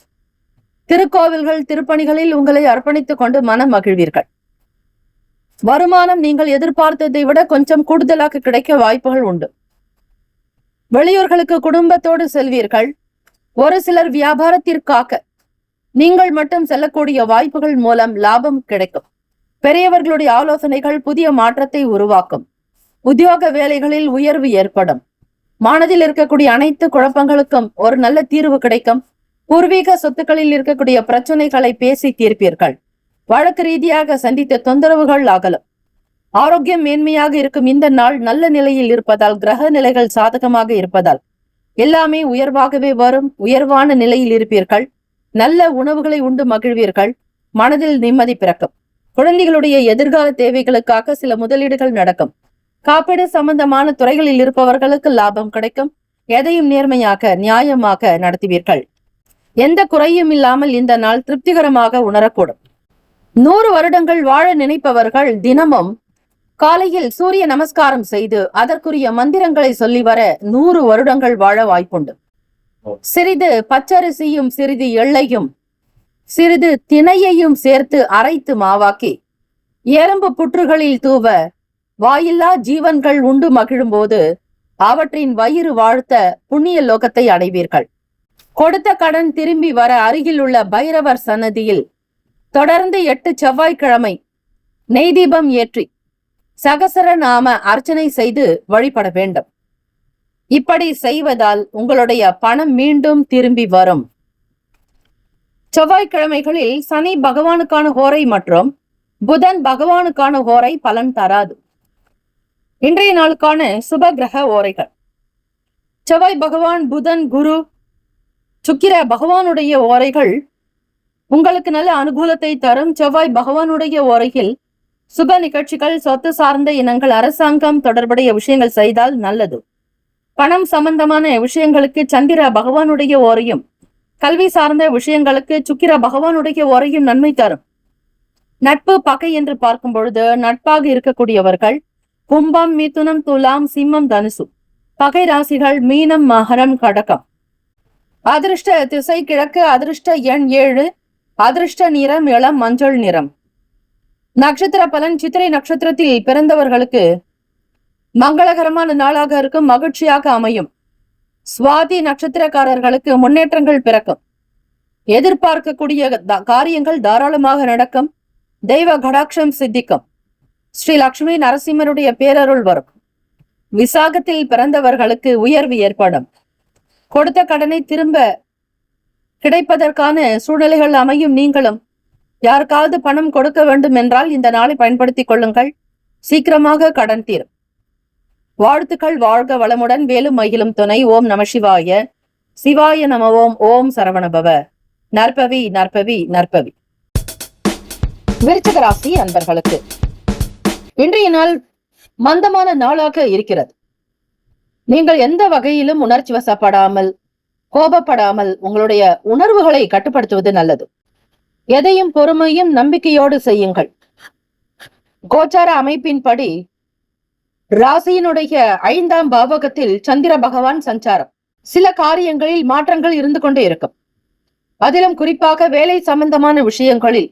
திருக்கோவில்கள், திருப்பணிகளில் உங்களை அர்ப்பணித்துக் கொண்டு மனம் மகிழ்வீர்கள். வருமானம் நீங்கள் எதிர்பார்த்ததை விட கொஞ்சம் கூடுதலாக கிடைக்க வாய்ப்புகள் உண்டு. வெளியூர்களுக்கு குடும்பத்தோடு செல்வீர்கள். ஒரு சிலர் வியாபாரத்திற்காக நீங்கள் மட்டும் செல்லக்கூடிய வாய்ப்புகள் மூலம் லாபம் கிடைக்கும். பெரியவர்களுடைய ஆலோசனைகள் புதிய மாற்றத்தை உருவாக்கும். உத்தியோக வேலைகளில் உயர்வு ஏற்படும். மனதில் இருக்கக்கூடிய அனைத்து குழப்பங்களுக்கும் ஒரு நல்ல தீர்வு கிடைக்கும். பூர்வீக சொத்துக்களில் இருக்கக்கூடிய பிரச்சனைகளை பேசி தீர்ப்பீர்கள். வழக்கு ரீதியாக சந்தித்த தொந்தரவுகள் அகலும். ஆரோக்கியம் மேன்மையாக இருக்கும் இந்த நாள் நல்ல நிலையில் இருப்பதால், கிரக நிலைகள் சாதகமாக இருப்பதால் எல்லாமே உயர்வாகவே வரும். உயர்வான நிலையில் இருப்பீர்கள். நல்ல உணவுகளை உண்டு மகிழ்வீர்கள். மனதில் நிம்மதி பிறக்கும். குழந்தைகளுடைய எதிர்கால தேவைகளுக்காக சில முதலீடுகள் நடக்கும். காப்பீடு சம்பந்தமான துறைகளில் இருப்பவர்களுக்கு லாபம் கிடைக்கும். எதையும் நேர்மையாக நியாயமாக நடத்துவீர்கள். எந்த குறையும் இல்லாமல் இந்த நாள் திருப்திகரமாக உணரக்கூடும். 100 வருடங்கள் வாழ நினைப்பவர்கள் தினமும் காலையில் சூரிய நமஸ்காரம் செய்து அதற்குரிய மந்திரங்களை சொல்லி வர 100 வருடங்கள் வாழ வாய்ப்புண்டு. சிறிது பச்சரிசியும் சிறிது எள்ளையும் சிறிது திணையையும் சேர்த்து அரைத்து மாவாக்கி எறும்பு புற்றுகளில் தூவ வாயில்லா ஜீவன்கள் உண்டு மகிழும் போது அவற்றின் வயிறு வாழ்த்த புண்ணிய லோகத்தை அடைவீர்கள். கொடுத்த கடன் திரும்பி வர அருகில் உள்ள பைரவர் சன்னதியில் தொடர்ந்து 8 செவ்வாய்க்கிழமை நெய் தீபம் ஏற்றி சகசர நாம அர்ச்சனை செய்து வழிபட வேண்டும். இப்படி செய்வதால் உங்களுடைய பணம் மீண்டும் திரும்பி வரும். செவ்வாய்க்கிழமைகளில் சனி பகவானுக்கான ஹோரை மற்றும் புதன் பகவானுக்கான ஹோரை பலன் தராது. இன்றைய நாளுக்கான சுப கிரக ஓரைகள்: செவ்வாய் பகவான், புதன், குரு, சுக்கிர பகவானுடைய ஓரைகள் உங்களுக்கு நல்ல அனுகூலத்தை தரும். செவ்வாய் பகவானுடைய ஓரையில் சுப நிகழ்ச்சிகள், சொத்து சார்ந்த இனங்கள், அரசாங்கம் தொடர்புடைய விஷயங்கள் செய்தால் நல்லது. பணம் சம்பந்தமான விஷயங்களுக்கு சந்திர பகவானுடைய ஓரையும், கல்வி சார்ந்த விஷயங்களுக்கு சுக்கிர பகவானுடைய ஓரையும் நன்மை தரும். நட்பு பகை என்று பார்க்கும் பொழுது நட்பாக இருக்கக்கூடியவர்கள் கும்பம், மிதுனம், துலாம், சிம்மம், தனுசு. பகை ராசிகள் மீனம், மகரம், கடகம். அதிர்ஷ்ட திசை கிழக்கு. அதிர்ஷ்ட எண் 7. அதிர்ஷ்ட நிறம் இளம் மஞ்சள் நிறம். நட்சத்திர பலன்: சித்திரை நட்சத்திரத்தில் பிறந்தவர்களுக்கு மங்களகரமான நாளாக இருக்கும், மகிழ்ச்சியாக அமையும். சுவாதி நட்சத்திரக்காரர்களுக்கு முன்னேற்றங்கள் பிறக்கும். எதிர்பார்க்கக்கூடிய காரியங்கள் தாராளமாக நடக்கும். தெய்வ கடாட்சம் சித்திக்கும். ஸ்ரீ லட்சுமி நரசிம்மருடைய பேரருள் வரும். விசாகத்தில் பிறந்தவர்களுக்கு உயர்வு ஏற்படும். கொடுத்த கடனை திரும்ப கிடைப்பதற்கான சூழ்நிலைகள் அமையும். நீங்களும் யாருக்காவது பணம் கொடுக்க வேண்டும் என்றால் இந்த நாளை பயன்படுத்திக் கொள்ளுங்கள். சீக்கிரமாக கடன் தீரும். வாழ்த்துக்கள். வாழ்க வளமுடன். வேலும் மகிழும் துணை. ஓம் நம சிவாய. சிவாய நம. ஓம். ஓம் சரவணபவ. நற்பவி நற்பவி நற்பவி. விருச்சிக ராசி அன்பர்களுக்கு இன்றைய நாள் மந்தமான நாளாக இருக்கிறது. நீங்கள் எந்த வகையிலும் உணர்ச்சி வசப்படாமல், கோபப்படாமல் உங்களுடைய உணர்வுகளை கட்டுப்படுத்துவது நல்லது. எதையும் பொறுமையும் நம்பிக்கையோடு செய்யுங்கள். கோச்சார அமைப்பின்படி ராசியினுடைய 5ஆம் பாவகத்தில் சந்திர பகவான் சஞ்சாரம். சில காரியங்களில் மாற்றங்கள் இருந்து கொண்டே இருக்கும். அதிலும் குறிப்பாக வேலை சம்பந்தமான விஷயங்களில்,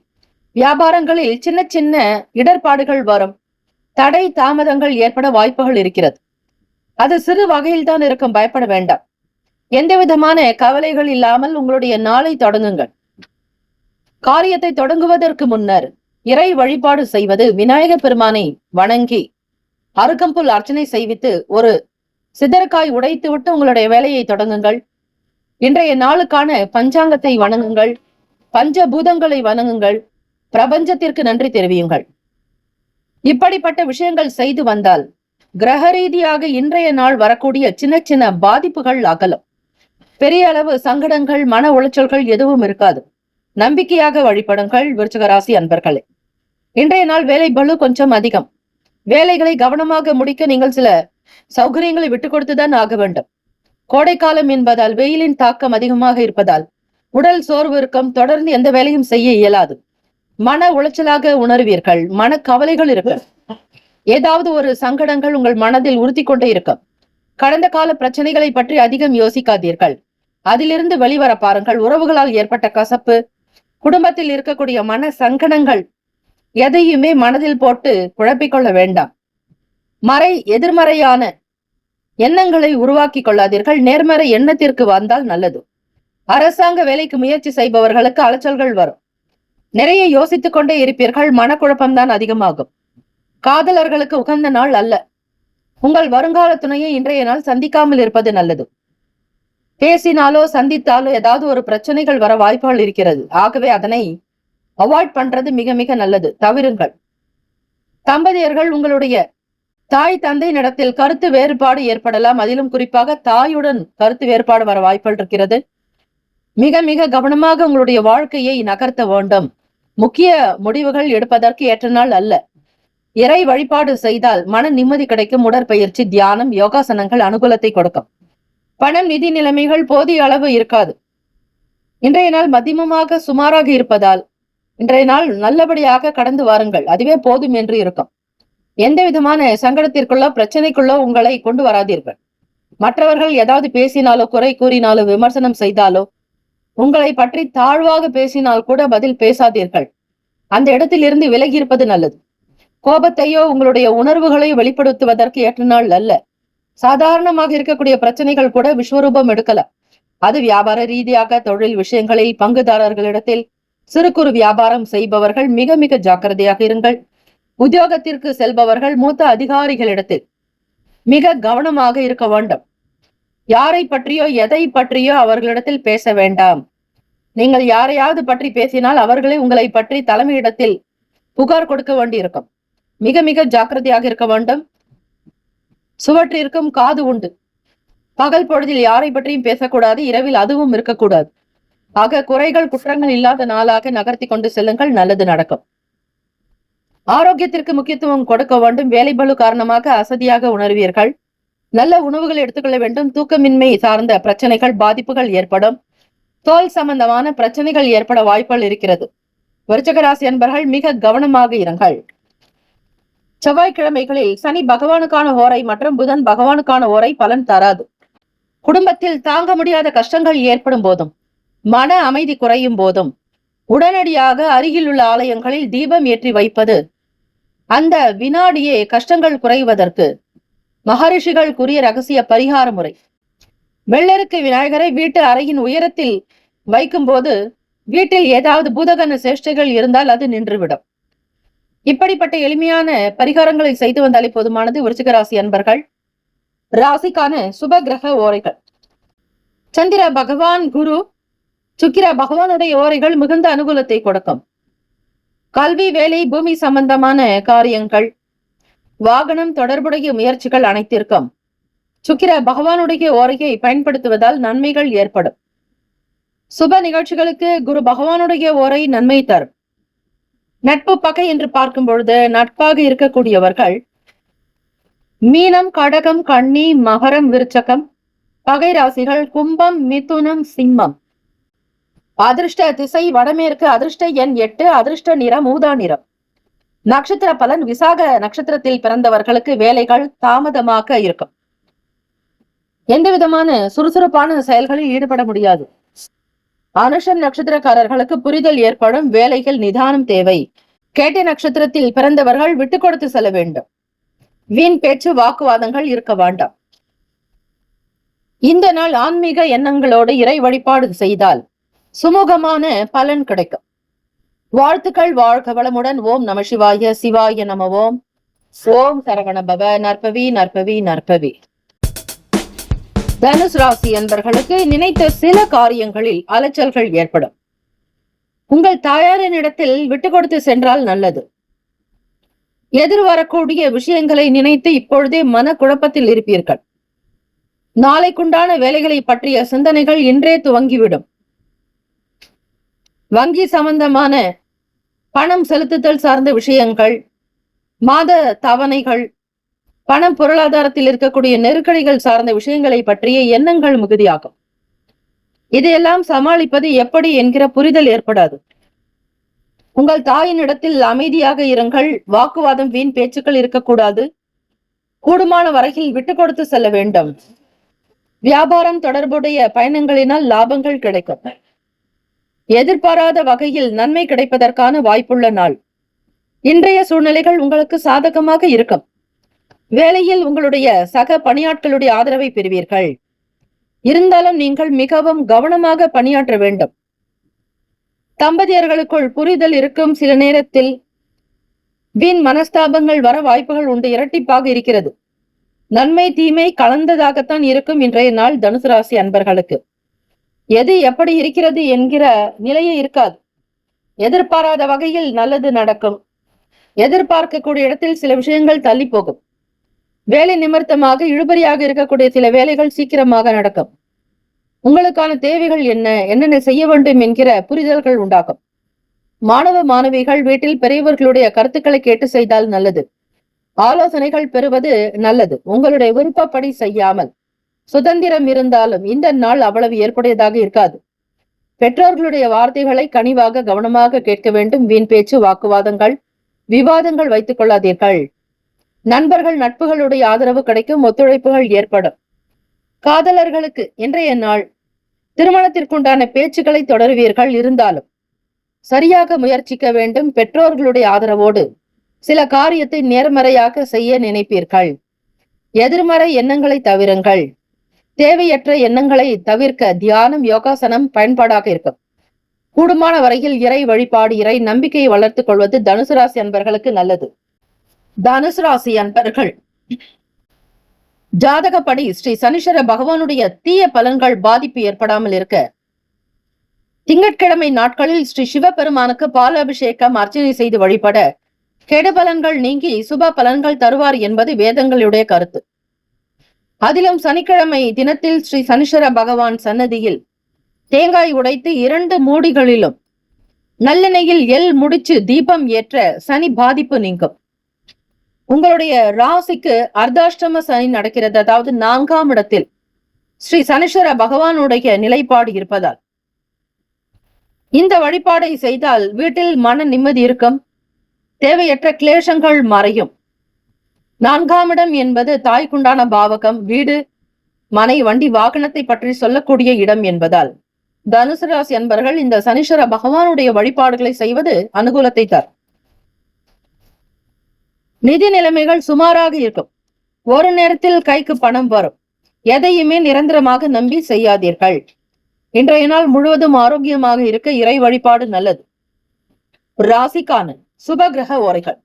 வியாபாரங்களில் சின்ன சின்ன இடர்பாடுகள் வரும். தடை தாமதங்கள் ஏற்பட வாய்ப்புகள் இருக்கிறது. அது சிறு வகையில் தான் இருக்கும். பயப்பட வேண்டாம். எந்த விதமான கவலைகள் இல்லாமல் உங்களுடைய நாளை தொடங்குங்கள். காரியத்தை தொடங்குவதற்கு முன்னர் இறை வழிபாடு செய்வது, விநாயக பெருமானை வணங்கி அருகம்புல் அர்ச்சனை செய்வித்து ஒரு சிதறக்காய் உடைத்து விட்டு உங்களுடைய வேலையை தொடங்குங்கள். இன்றைய நாளுக்கான பஞ்சாங்கத்தை வணங்குங்கள். பஞ்சபூதங்களை வணங்குங்கள். பிரபஞ்சத்திற்கு நன்றி தெரிவியுங்கள். இப்படிப்பட்ட விஷயங்கள் செய்து வந்தால் கிரக ரீதியாக இன்றைய நாள் வரக்கூடிய சின்ன சின்ன பாதிப்புகள் அகலும். பெரிய அளவு சங்கடங்கள், மன உளைச்சல்கள் எதுவும் இருக்காது. நம்பிக்கையாக வழிபடுங்கள். விருச்சிக ராசி அன்பர்களே, இன்றைய நாள் வேலை பளு கொஞ்சம் அதிகம். வேலைகளை கவனமாக முடிக்க நீங்கள் சில சௌகரியங்களை விட்டுக் கொடுத்துதான் ஆக வேண்டும். கோடைக்காலம் என்பதால் வெயிலின் தாக்கம் அதிகமாக இருப்பதால் உடல் சோர்வு இருக்கும். தொடர்ந்து எந்த வேலையும் செய்ய இயலாது. மன உளைச்சலாக உணர்வீர்கள். மன கவலைகள் இருக்கும். ஏதாவது ஒரு சங்கடங்கள் உங்கள் மனதில் உறுத்தி கொண்டே இருக்கும். கடந்த கால பிரச்சனைகளை பற்றி அதிகம் யோசிக்காதீர்கள். அதிலிருந்து வெளிவர பாருங்கள். உறவுகளால் ஏற்பட்ட கசப்பு, குடும்பத்தில் இருக்கக்கூடிய மன சங்கடங்கள் எதையுமே மனதில் போட்டு குழப்பிக்கொள்ள வேண்டாம். எதிர்மறையான எண்ணங்களை உருவாக்கி கொள்ளாதீர்கள். நேர்மறை எண்ணத்திற்கு வந்தால் நல்லது. அரசாங்க வேலைக்கு முயற்சி செய்பவர்களுக்கு அலைச்சல்கள் வரும். நிறைய யோசித்துக் கொண்டே இருப்பீர்கள். மனக்குழப்பம்தான் அதிகமாகும். காதலர்களுக்கு உகந்த நாள் அல்ல. உங்கள் வருங்கால துணையை இன்றைய நாள் சந்திக்காமல் இருப்பது நல்லது. பேசினாலோ சந்தித்தாலோ ஏதாவது ஒரு பிரச்சனைகள் வர வாய்ப்புகள் இருக்கிறது. ஆகவே அதனை அவாய்ட் பண்றது மிக மிக நல்லது. தவிருங்கள். தம்பதியர்கள் உங்களுடைய தாய் தந்தை நடத்தில் கருத்து வேறுபாடு ஏற்படலாம். அதிலும் குறிப்பாக தாயுடன் கருத்து வேறுபாடு வர வாய்ப்புகள் இருக்கிறது. மிக மிக கவனமாக உங்களுடைய வாழ்க்கையை நகர்த்த வேண்டும். முக்கிய முடிவுகள் எடுப்பதற்கு ஏற்ற நாள் அல்ல. இறை வழிபாடு செய்தால் மன நிம்மதி கிடைக்கும். உடற்பயிற்சி, தியானம், யோகாசனங்கள் அனுகூலத்தை கொடுக்கும். பணம், நிதி நிலைமைகள் போதிய அளவு இருக்காது. இன்றைய நாள் மத்தியமமாக சுமாராக இருப்பதால் இன்றைய நாள் நல்லபடியாக கடந்து வாருங்கள். அதுவே போதும் என்று இருக்கும். எந்த விதமான சங்கடத்திற்குள்ள பிரச்சனைக்குள்ள உங்களை கொண்டு வராதீர்கள். மற்றவர்கள் ஏதாவது பேசினாலோ, குறை கூறினாலோ, விமர்சனம் செய்தாலோ, உங்களை பற்றி தாழ்வாக பேசினால் கூட பதில் பேசாதீர்கள். அந்த இடத்தில் இருந்து விலகி இருப்பது நல்லது. கோபத்தையோ உங்களுடைய உணர்வுகளையோ வெளிப்படுத்துவதற்கு ஏற்ற நாள் அல்ல. சாதாரணமாக இருக்கக்கூடிய பிரச்சனைகள் கூட விஸ்வரூபம் எடுக்கலாம். அது வியாபார ரீதியாக, தொழில் விஷயங்களில், பங்குதாரர்களிடத்தில், சிறு குறு வியாபாரம் செய்பவர்கள் மிக மிக ஜாக்கிரதையாக இருங்கள். உத்தியோகத்திற்கு செல்பவர்கள் மூத்த அதிகாரிகளிடத்தில் மிக கவனமாக இருக்க வேண்டும். யாரை பற்றியோ எதை பற்றியோ அவர்களிடத்தில் பேச வேண்டாம். நீங்கள் யாரையாவது பற்றி பேசினால் அவர்களே உங்களை பற்றி தலைமையிடத்தில் புகார் கொடுக்க வேண்டியிருக்கும். மிக மிக ஜாக்கிரதையாக இருக்க வேண்டும். சுவற்றிற்கும் காது உண்டு. பகல் பொழுதில் யாரை பற்றியும் பேசக்கூடாது. இரவில் அதுவும் இருக்கக்கூடாது. ஆக குறைகள் குற்றங்கள் இல்லாத நாளாக நகர்த்தி கொண்டு செல்லுங்கள். நல்லது நடக்கும். ஆரோக்கியத்திற்கு முக்கியத்துவம் கொடுக்க வேண்டும். வேலை பளு காரணமாக அசதியாக உணர்வீர்கள். நல்ல உணவுகள் எடுத்துக்கொள்ள வேண்டும். தூக்கமின்மை சார்ந்த பிரச்சனைகள், பாதிப்புகள் ஏற்படும். தோல் சம்பந்தமான பிரச்சனைகள் ஏற்பட வாய்ப்புகள் இருக்கிறது. விருச்சிக ராசி அன்பர்கள் மிக கவனமாக இருங்கள். செவ்வாய்க்கிழமைகளில் சனி பகவானுக்கான ஓரை மற்றும் புதன் பகவானுக்கான ஓரை பலன் தராது. குடும்பத்தில் தாங்க முடியாத கஷ்டங்கள் ஏற்படும் போதும், மன அமைதி குறையும் போதும் உடனடியாக அருகில் உள்ள ஆலயங்களில் தீபம் ஏற்றி வைப்பது அந்த வினாடியே கஷ்டங்கள் குறைவதற்கு மகரிஷிகள் கூறிய ரகசிய பரிகார முறை. வெள்ளருக்கு விநாயகரை வீட்டு அறையின் உயரத்தில் வைக்கும் போது வீட்டில் ஏதாவது பூதகன சேஷ்டைகள் இருந்தால் அது நின்றுவிடும். இப்படிப்பட்ட எளிமையான பரிகாரங்களை செய்து வந்தாலே போதுமானது. விருச்சிக ராசி அன்பர்கள் ராசிக்கான சுப கிரக ஓரைகள். சந்திர பகவான், குரு, சுக்கிர பகவானுடைய ஓரைகள் மிகுந்த அனுகூலத்தை கொடுக்கும். கல்வி, வேலை, பூமி சம்பந்தமான காரியங்கள், வாகனம் தொடர்புடைய முயற்சிகள் அனைத்திற்கும் சுக்கிர பகவானுடைய ஓரையை பயன்படுத்துவதால் நன்மைகள் ஏற்படும். சுப நிகழ்ச்சிகளுக்கு குரு பகவானுடைய ஓரை நன்மை தரும். நட்பு, பகை என்று பார்க்கும் பொழுது நட்பாக இருக்கக்கூடியவர்கள் மீனம், கடகம், கன்னி, மகரம், விருச்சகம். பகை ராசிகள் கும்பம், மிதுனம், சிம்மம். அதிர்ஷ்ட திசை வடமேற்கு. அதிர்ஷ்ட எண் 8. அதிர்ஷ்ட நிறம் ஊதா நிறம். நட்சத்திர பலன் விசாக நட்சத்திரத்தில் பிறந்தவர்களுக்கு வேலைகள் தாமதமாக இருக்கும். எந்த விதமான சுறுசுறுப்பான செயல்களில் ஈடுபட முடியாது. அனுஷம் நட்சத்திரக்காரர்களுக்கு புரிதல் ஏற்படும். வேலைகள் நிதானம் தேவை. கேட்டை நட்சத்திரத்தில் பிறந்தவர்கள் விட்டு கொடுத்து செல்ல வேண்டும். வீண் பேச்சு, வாக்குவாதங்கள் இருக்க வேண்டாம். இந்த நாள் ஆன்மீக எண்ணங்களோடு இறை வழிபாடு செய்தால் சுமூகமான பலன் கிடைக்கும். வாழ்த்துக்கள். வாழ்க வளமுடன். ஓம் நம சிவாய. சிவாய நம. ஓம். ஓம் சரவணபவ. நற்பவி நற்பவி நற்பவி. தனுசு ராசி என்பர்களுக்கு நினைத்த சில காரியங்களில் அலைச்சல்கள் ஏற்படும். உங்கள் தாயாரின் இடத்தில் விட்டு கொடுத்து சென்றால் நல்லது. எதிர்வரக்கூடிய விஷயங்களை நினைத்து இப்பொழுதே மன குழப்பத்தில் இருப்பீர்கள். நாளைக்குண்டான வேலைகளை பற்றிய சிந்தனைகள் இன்றே துவங்கிவிடும். வங்கி சம்பந்தமான பணம் செலுத்துதல் சார்ந்த விஷயங்கள், மாத தவணைகள், பணம், பொருளாதாரத்தில் இருக்கக்கூடிய நெருக்கடிகள் சார்ந்த விஷயங்களை பற்றிய எண்ணங்கள் மிகுதியாகும். இதையெல்லாம் சமாளிப்பது எப்படி என்கிற புரிதல் ஏற்படாது. உங்கள் தாயின் இடத்தில் அமைதியாக இருங்கள். வாக்குவாதம், வீண் பேச்சுக்கள் இருக்கக்கூடாது. கூடுமான வரையில் விட்டு கொடுத்து செல்ல வேண்டும். வியாபாரம் தொடர்புடைய பயணங்களினால் லாபங்கள் கிடைக்கும். எதிர்பாராத வகையில் நன்மை கிடைப்பதற்கான வாய்ப்புள்ள நாள். இன்றைய சூழ்நிலைகள் உங்களுக்கு சாதகமாக இருக்கும். வேலையில் உங்களுடைய சக பணியாட்களுடைய ஆதரவை பெறுவீர்கள். இருந்தாலும் நீங்கள் மிகவும் கவனமாக பணியாற்ற வேண்டும். தம்பதியர்களுக்குள் புரிதல் இருக்கும். சில நேரத்தில் வீண் மனஸ்தாபங்கள் வர வாய்ப்புகள் உண்டு. இரட்டிப்பாக இருக்கிறது. நன்மை தீமை கலந்ததாகத்தான் இருக்கும் இன்றைய நாள் தனுசு ராசி அன்பர்களுக்கு. எது எப்படி இருக்கிறது என்கிற நிலையே இருக்காது. எதிர்பாராத வகையில் நல்லது நடக்கும். எதிர்பார்க்கக்கூடிய இடத்தில் சில விஷயங்கள் தள்ளி போகும். வேலை நிமித்தமாக இழுபறியாக இருக்கக்கூடிய சில வேலைகள் சீக்கிரமாக நடக்கும். உங்களுக்கான தேவைகள் என்னென்ன செய்ய வேண்டும் என்கிற புரிதல்கள் உண்டாகும். மாணவ மாணவிகள் வீட்டில் பெரியவர்களுடைய கருத்துக்களை கேட்டு செய்தால் நல்லது. ஆலோசனைகள் பெறுவது நல்லது. உங்களுடைய விருப்பப்படி செய்யாமல் சுதந்திரம் இருந்தாலும் இந்த நாள் அவ்வளவு ஏற்புடையதாக இருக்காது. பெற்றோர்களுடைய வார்த்தைகளை கனிவாக கவனமாக கேட்க வேண்டும். வீண் பேச்சு, வாக்குவாதங்கள், விவாதங்கள் வைத்துக் கொள்ளாதீர்கள். நண்பர்கள், நட்புகளுடைய ஆதரவு கிடைக்கும். ஒத்துழைப்புகள் ஏற்படும். காதலர்களுக்கு இன்றைய நாள் திருமணத்திற்குண்டான பேச்சுக்களை தொடருவீர்கள். இருந்தாலும் சரியாக முயற்சிக்க வேண்டும். பெற்றோர்களுடைய ஆதரவோடு சில காரியத்தை நேர்மறையாக செய்ய நினைப்பீர்கள். எதிர்மறை எண்ணங்களை தவிருங்கள். தேவையற்ற எண்ணங்களை தவிர்க்க தியானம், யோகாசனம் பயன்பாடாக இருக்கும். கூடுமான வரையில் இறை வழிபாடு, இறை நம்பிக்கையை வளர்த்துக் கொள்வது தனுசு ராசி அன்பர்களுக்கு நல்லது. தனுசு ராசி அன்பர்கள் ஜாதகப்படி ஸ்ரீ சனீஸ்வர பகவானுடைய தீய பலன்கள் பாதிப்பு ஏற்படாமல் இருக்க திங்கட்கிழமை நாட்களில் ஸ்ரீ சிவபெருமானுக்கு பால் அபிஷேகம், அர்ச்சனை செய்து வழிபட கெடு பலன்கள் நீங்கி சுப பலன்கள் தருவார் என்பது வேதங்களுடைய கருத்து. அதிலும் சனிக்கிழமை தினத்தில் ஸ்ரீ சனீஸ்வர பகவான் சன்னதியில் தேங்காய் உடைத்து 2 மூடிகளிலும் நல்லெண்ணெயில் எள் முடிச்சு தீபம் ஏற்ற சனி பாதிப்பு நீங்கும். உங்களுடைய ராசிக்கு அர்த்தாஷ்டம சனி நடக்கிறது. அதாவது 4ஆம் இடத்தில் ஸ்ரீ சனீஸ்வர பகவானுடைய நிலைப்பாடு இருப்பதால் இந்த வழிபாடை செய்தால் வீட்டில் மன நிம்மதி இருக்கும். தேவையற்ற கிளேசங்கள் மறையும். 4ஆம் இடம் என்பது தாய்க்குண்டான பாவகம். வீடு, மனை, வண்டி, வாகனத்தை பற்றி சொல்லக்கூடிய இடம் என்பதால் தனுசு ராசி அன்பர்கள் இந்த சனீஸ்வர பகவானுடைய வழிபாடுகளை செய்வது அனுகூலத்தை தரும். நிதி நிலைமைகள் சுமாராக இருக்கும். ஒரு நேரத்தில் கைக்கு பணம் வரும். எதையுமே நிரந்தரமாக நம்பி செய்யாதீர்கள். இன்றைய நாள் முழுவதும் ஆரோக்கியமாக இருக்க இறை வழிபாடு நல்லது. ராசிக்கான சுபகிரக ஓரைகள்.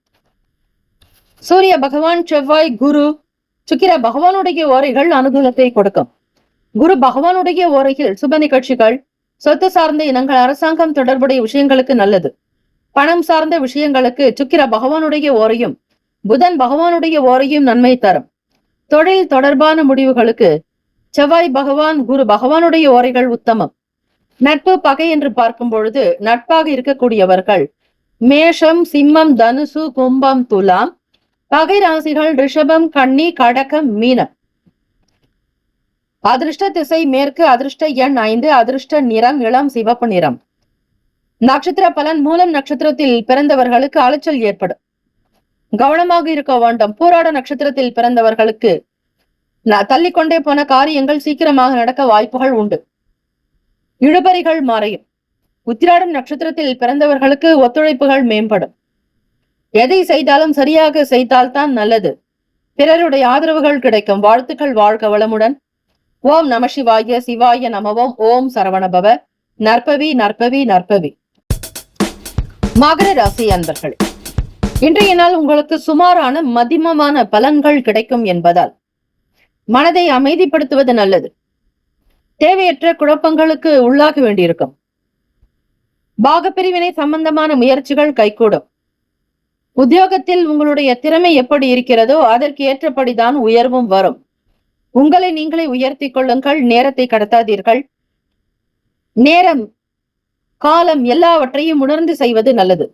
சூரிய பகவான், செவ்வாய், குரு, சுக்கிர பகவானுடைய ஓரைகள் அனுகூலத்தை கொடுக்கும். குரு பகவானுடைய ஓரையில் சுப நிகழ்ச்சிகள், சொத்து சார்ந்த இனங்கள், அரசாங்கம் தொடர்புடைய விஷயங்களுக்கு நல்லது. பணம் சார்ந்த விஷயங்களுக்கு சுக்கிர பகவானுடைய ஓரையும் புதன் பகவானுடைய ஓரையும் நன்மை தரும். தொழில் தொடர்பான முடிவுகளுக்கு செவ்வாய் பகவான், குரு பகவானுடைய ஓரைகள் உத்தமம். நட்பு, பகை என்று பார்க்கும் பொழுது நட்பாக இருக்கக்கூடியவர்கள் மேஷம், சிம்மம், தனுசு, கும்பம், துலாம். பகை ராசிகள் ரிஷபம், கன்னி, கடகம், மீனம். அதிர்ஷ்ட திசை மேற்கு. அதிர்ஷ்ட எண் 5. அதிர்ஷ்ட நிறம் இளம் சிவப்பு நிறம். நட்சத்திர பலன். மூலம் நட்சத்திரத்தில் பிறந்தவர்களுக்கு அலைச்சல் ஏற்படும். கவனமாக இருக்க வேண்டும். பூராட நட்சத்திரத்தில் பிறந்தவர்களுக்கு தள்ளிக்கொண்டே போன காரியங்கள் சீக்கிரமாக நடக்க வாய்ப்புகள் உண்டு. இழுபறிகள் மறையும். உத்திராடம் நட்சத்திரத்தில் பிறந்தவர்களுக்கு ஒத்துழைப்புகள் மேம்படும். எதை செய்தாலும் சரியாக செய்தால்தான் நல்லது. பிறருடைய ஆதரவுகள் கிடைக்கும். வாழ்த்துக்கள். வாழ்க வளமுடன். ஓம் நம சிவாய. சிவாய நமவோம். ஓம் சரவணபவ. நற்பவி, நற்பவி, நற்பவி. மகர ராசி அன்பர்களே, இன்றைய நாள் உங்களுக்கு சுமாரான மதிமமான பலன்கள் கிடைக்கும் என்பதால் மனதை அமைதிப்படுத்துவது நல்லது. தேவையற்ற குழப்பங்களுக்கு உள்ளாக வேண்டியிருக்கும். பாகப்பிரிவினை சம்பந்தமான முயற்சிகள் கைகூடும். உத்தியோகத்தில் உங்களுடைய திறமை எப்படி இருக்கிறதோ அதற்கு ஏற்றபடிதான் உயர்வும் வரும். உங்களை நீங்களே உயர்த்தி கொள்ளுங்கள். நேரத்தை கடத்தாதீர்கள். நேரம், காலம் எல்லாவற்றையும் உணர்ந்து செய்வது நல்லது.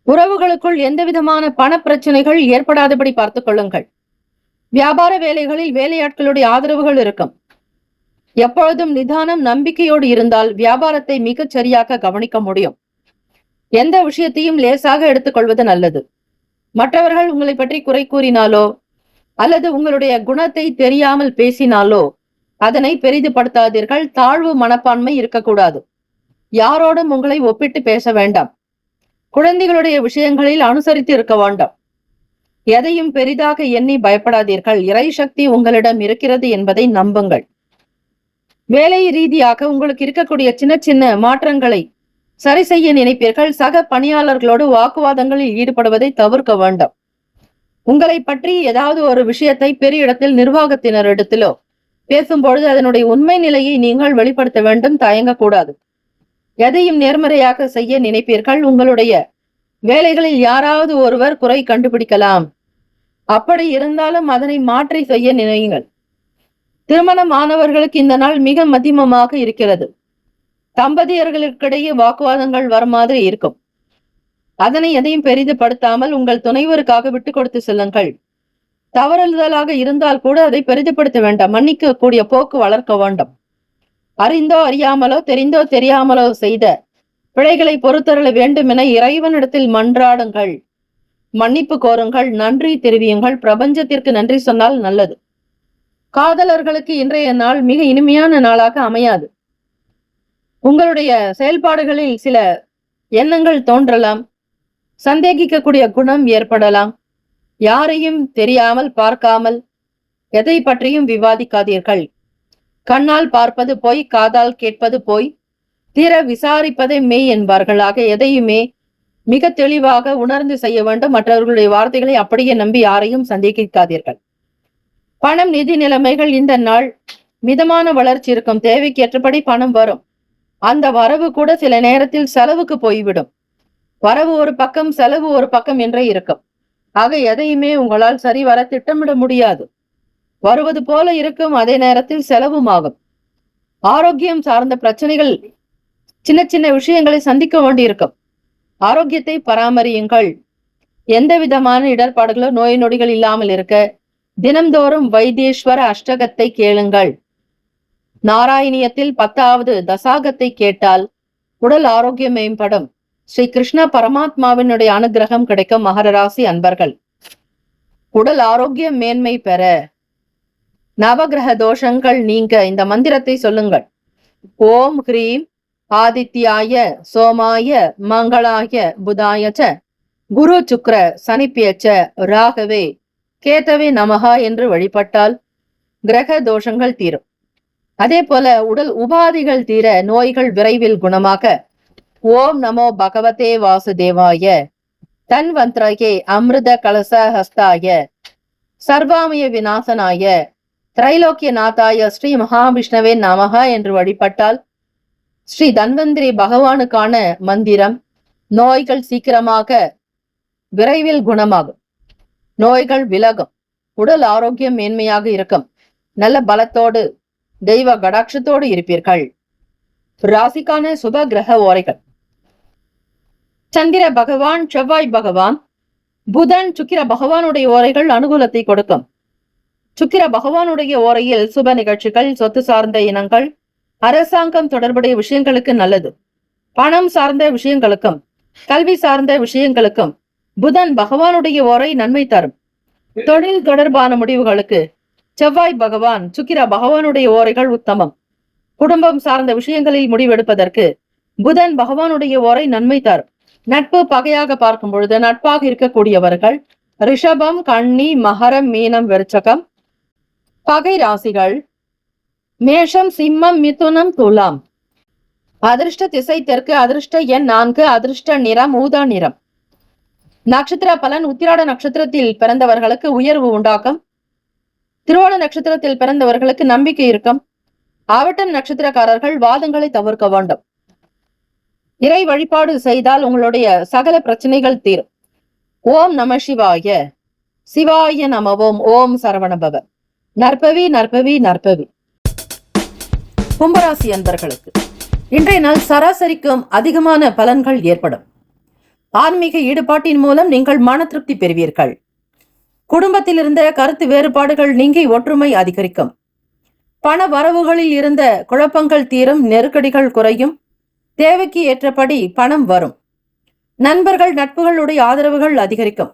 உறவுகளுக்குள் எந்த விதமான பண பிரச்சனைகள் ஏற்படாதபடி பார்த்துக் கொள்ளுங்கள். வியாபார வேலைகளில் வேலையாட்களுடைய ஆதரவுகள் இருக்கும். எப்பொழுதும் நிதானம், நம்பிக்கையோடு இருந்தால் வியாபாரத்தை மிகச் சரியாக கவனிக்க முடியும். எந்த விஷயத்தையும் லேசாக எடுத்துக்கொள்வது நல்லது. மற்றவர்கள் உங்களை பற்றி குறை கூறினாலோ அல்லது உங்களுடைய குணத்தை தெரியாமல் பேசினாலோ அதனை பெரிதுபடுத்தாதீர்கள். தாழ்வு மனப்பான்மை இருக்கக்கூடாது. யாரோடும் உங்களை ஒப்பிட்டு பேச வேண்டாம். குழந்தைகளுடைய விஷயங்களில் அனுசரித்து இருக்க வேண்டாம். எதையும் பெரிதாக எண்ணி பயப்படாதீர்கள். இறை சக்தி உங்களிடம் இருக்கிறது என்பதை நம்புங்கள். வேலை ரீதியாக உங்களுக்கு இருக்கக்கூடிய சின்ன சின்ன மாற்றங்களை சரி செய்ய நினைப்பீர்கள். சக பணியாளர்களோடு வாக்குவாதங்களில் ஈடுபடுவதை தவிர்க்க வேண்டாம். உங்களை பற்றி ஏதாவது ஒரு விஷயத்தை பெரிய இடத்தில் நிர்வாகத்தினரிடத்திலோ பேசும்பொழுது அதனுடைய உண்மை நிலையை நீங்கள் வெளிப்படுத்த வேண்டும். தயங்கக்கூடாது. எதையும் நேர்மறையாக செய்ய நினைப்பீர்கள். உங்களுடைய வேலைகளில் யாராவது ஒருவர் குறை கண்டுபிடிக்கலாம். அப்படி இருந்தாலும் அதனை மாற்றி செய்ய நினையுங்கள். திருமணமானவர்களுக்கு இந்த நாள் மிக மதிமமாக இருக்கிறது. தம்பதியர்களுக்கிடையே வாக்குவாதங்கள் வர மாதிரி இருக்கும். அதனை எதையும் பெரிதுபடுத்தாமல் உங்கள் துணைவருக்காக விட்டு கொடுத்து செல்லுங்கள். தவறுதலாக இருந்தால் கூட அதை பெரிதுபடுத்த வேண்டாம். மன்னிக்க கூடிய போக்கு வளர்க்க வேண்டும். அறிந்தோ அறியாமலோ தெரிந்தோ தெரியாமலோ செய்த பிழைகளை பொறுத்தருள வேண்டும் என இறைவனிடத்தில் மன்றாடுங்கள். மன்னிப்பு கோருங்கள், நன்றி தெரிவியுங்கள். பிரபஞ்சத்திற்கு நன்றி சொன்னால் நல்லது. காதலர்களுக்கு இன்றைய நாள் மிக இனிமையான நாளாக அமையாது. உங்களுடைய செயல்பாடுகளில் சில எண்ணங்கள் தோன்றலாம். சந்தேகிக்கக்கூடிய குணம் ஏற்படலாம். யாரையும் தெரியாமல் பார்க்காமல் எதை பற்றியும் விவாதிக்காதீர்கள். கண்ணால் பார்ப்பது போய், காதால் கேட்பது போய், தீர விசாரிப்பதை மெய் என்பார்களாக எதையுமே மிக தெளிவாக உணர்ந்து செய்ய வேண்டும். மற்றவர்களுடைய வார்த்தைகளை அப்படியே நம்பி யாரையும் சந்தேகிக்காதீர்கள். பணம், நிதி நிலைமைகள் இந்த நாள் மிதமான வளர்ச்சி இருக்கும். தேவைக்கு ஏற்றபடி பணம் வரும். அந்த வரவு கூட சில நேரத்தில் செலவுக்கு போய்விடும். வரவு ஒரு பக்கம், செலவு ஒரு பக்கம் என்றே இருக்கும். ஆக எதையுமே உங்களால் சரிவர திட்டமிட முடியாது. வருவது போல இருக்கும், அதே நேரத்தில் செலவும் ஆகும். ஆரோக்கியம் சார்ந்த பிரச்சனைகள், சின்ன சின்ன விஷயங்களை சந்திக்க வேண்டியிருக்கும். ஆரோக்கியத்தை பராமரியுங்கள். எந்த விதமான இடர்பாடுகளோ நோய் நொடிகள் இல்லாமல் இருக்க தினம்தோறும் வைத்தீஸ்வர அஷ்டகத்தை கேளுங்கள். நாராயணியத்தில் 10வது தசாகத்தை கேட்டால் உடல் ஆரோக்கியம் மேம்படும். ஸ்ரீ கிருஷ்ண பரமாத்மாவினுடைய அனுகிரகம் கிடைக்கும். மகர ராசி அன்பர்கள், உடல் ஆரோக்கியம் மேன்மை பெற, நவகிரக தோஷங்கள் நீங்க இந்த மந்திரத்தை சொல்லுங்கள். ஓம் ஹ்ரீம் ஆதித்யாய சோமாய மங்களாய புதாயச்ச குரு சுக்ர சனிப்பியச்ச ராகவே கேதவே நமகா என்று வழிபட்டால் கிரக தோஷங்கள் தீரும். அதே போல உடல் உபாதிகள் தீர, நோய்கள் விரைவில் குணமாக ஓம் நமோ பகவதே வாசுதேவாய தன்வந்திரகே அமிர்த கலச ஹஸ்தாய சர்வாமய விநாசனாய திரைலோக்கியநாதாய ஸ்ரீ மகாவிஷ்ணவே நமகா என்று வழிபட்டால் ஸ்ரீ தன்வந்திரி பகவானுக்கான மந்திரம் நோய்கள் சீக்கிரமாக விரைவில் குணமாகும். நோய்கள் விலகும். உடல் ஆரோக்கியம் மேன்மையாக இருக்கும். நல்ல பலத்தோடு தெய்வ கடாட்சத்தோடு இருப்பீர்கள். ராசிக்கான சுப கிரக ஓரைகள். சந்திர பகவான், செவ்வாய் பகவான், புதன், சுக்கிர பகவானுடைய ஓரைகள் அனுகூலத்தை கொடுக்கும். சுக்கிர பகவானுடைய ஓரையில் சுப நிகழ்ச்சிகள், சொத்து சார்ந்த இனங்கள், அரசாங்கம் தொடர்புடைய விஷயங்களுக்கு நல்லது. பணம் சார்ந்த விஷயங்களுக்கும் கல்வி சார்ந்த விஷயங்களுக்கும் புதன் பகவானுடைய ஓரை நன்மை தரும். தொழில் தொடர்பான முடிவுகளுக்கு செவ்வாய் பகவான், சுக்கிர பகவானுடைய ஓரைகள் உத்தமம். குடும்பம் சார்ந்த விஷயங்களில் முடிவெடுப்பதற்கு புதன் பகவானுடைய ஓரை நன்மை தரும். நட்பு பகையாக பார்க்கும் பொழுது நட்பாக இருக்கக்கூடியவர்கள் ரிஷபம், கன்னி, மகரம், மீனம், விருச்சகம். பகை ராசிகள் மேஷம், சிம்மம், மிதுனம், துலாம். அதிர்ஷ்ட திசை தெற்கு. அதிர்ஷ்ட எண் 4. அதிர்ஷ்ட நிறம் ஊதா நிறம். நட்சத்திர பலன். உத்திராட நட்சத்திரத்தில் பிறந்தவர்களுக்கு உயர்வு உண்டாகும். திருவோண நட்சத்திரத்தில் பிறந்தவர்களுக்கு நம்பிக்கை இருக்கும். ஆவட்டம் நட்சத்திரக்காரர்கள் வாதங்களை தவிர்க்க வேண்டும். இறை வழிபாடு செய்தால் உங்களுடைய சகல பிரச்சனைகள் தீரும். ஓம் நம சிவாய. சிவாய நமவோம். ஓம் சரவணபவ. நற்பவி நற்பவி நற்பவி. கும்பராசி அன்பர்களுக்கு இன்றைய நாள் சராசரிக்கும் அதிகமான பலன்கள் ஏற்படும். ஆன்மீக ஈடுபாட்டின் மூலம் நீங்கள் மன திருப்தி பெறுவீர்கள். குடும்பத்தில் இருந்த கருத்து வேறுபாடுகள் நீங்கி ஒற்றுமை அதிகரிக்கும். பண வரவுகளில் இருந்த குழப்பங்கள் தீரும். நெருக்கடிகள் குறையும். தேவைக்கு ஏற்றபடி பணம் வரும். நண்பர்கள், நட்புகளுடைய ஆதரவுகள் அதிகரிக்கும்.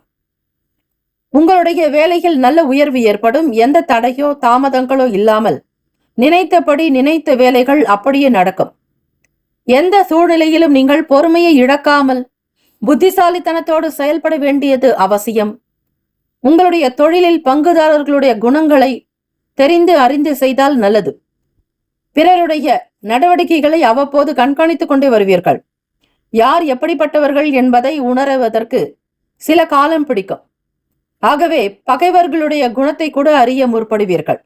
உங்களுடைய வேலையில் நல்ல உயர்வு ஏற்படும். எந்த தடையோ தாமதங்களோ இல்லாமல் நினைத்தபடி நினைத்த வேலைகள் அப்படியே நடக்கும். எந்த சூழ்நிலையிலும் நீங்கள் பொறுமையை இழக்காமல் புத்திசாலித்தனத்தோடு செயல்பட வேண்டியது அவசியம். உங்களுடைய தொழிலில் பங்குதாரர்களுடைய குணங்களை தெரிந்து அறிந்து செய்தால் நல்லது. பிறருடைய நடவடிக்கைகளை அவ்வப்போது கண்காணித்துக் கொண்டே வருவீர்கள். யார் எப்படிப்பட்டவர்கள் என்பதை உணருவதற்கு சில காலம் பிடிக்கும். ஆகவே பகைவர்களுடைய குணத்தை கூட அறிய முற்படுவீர்கள்.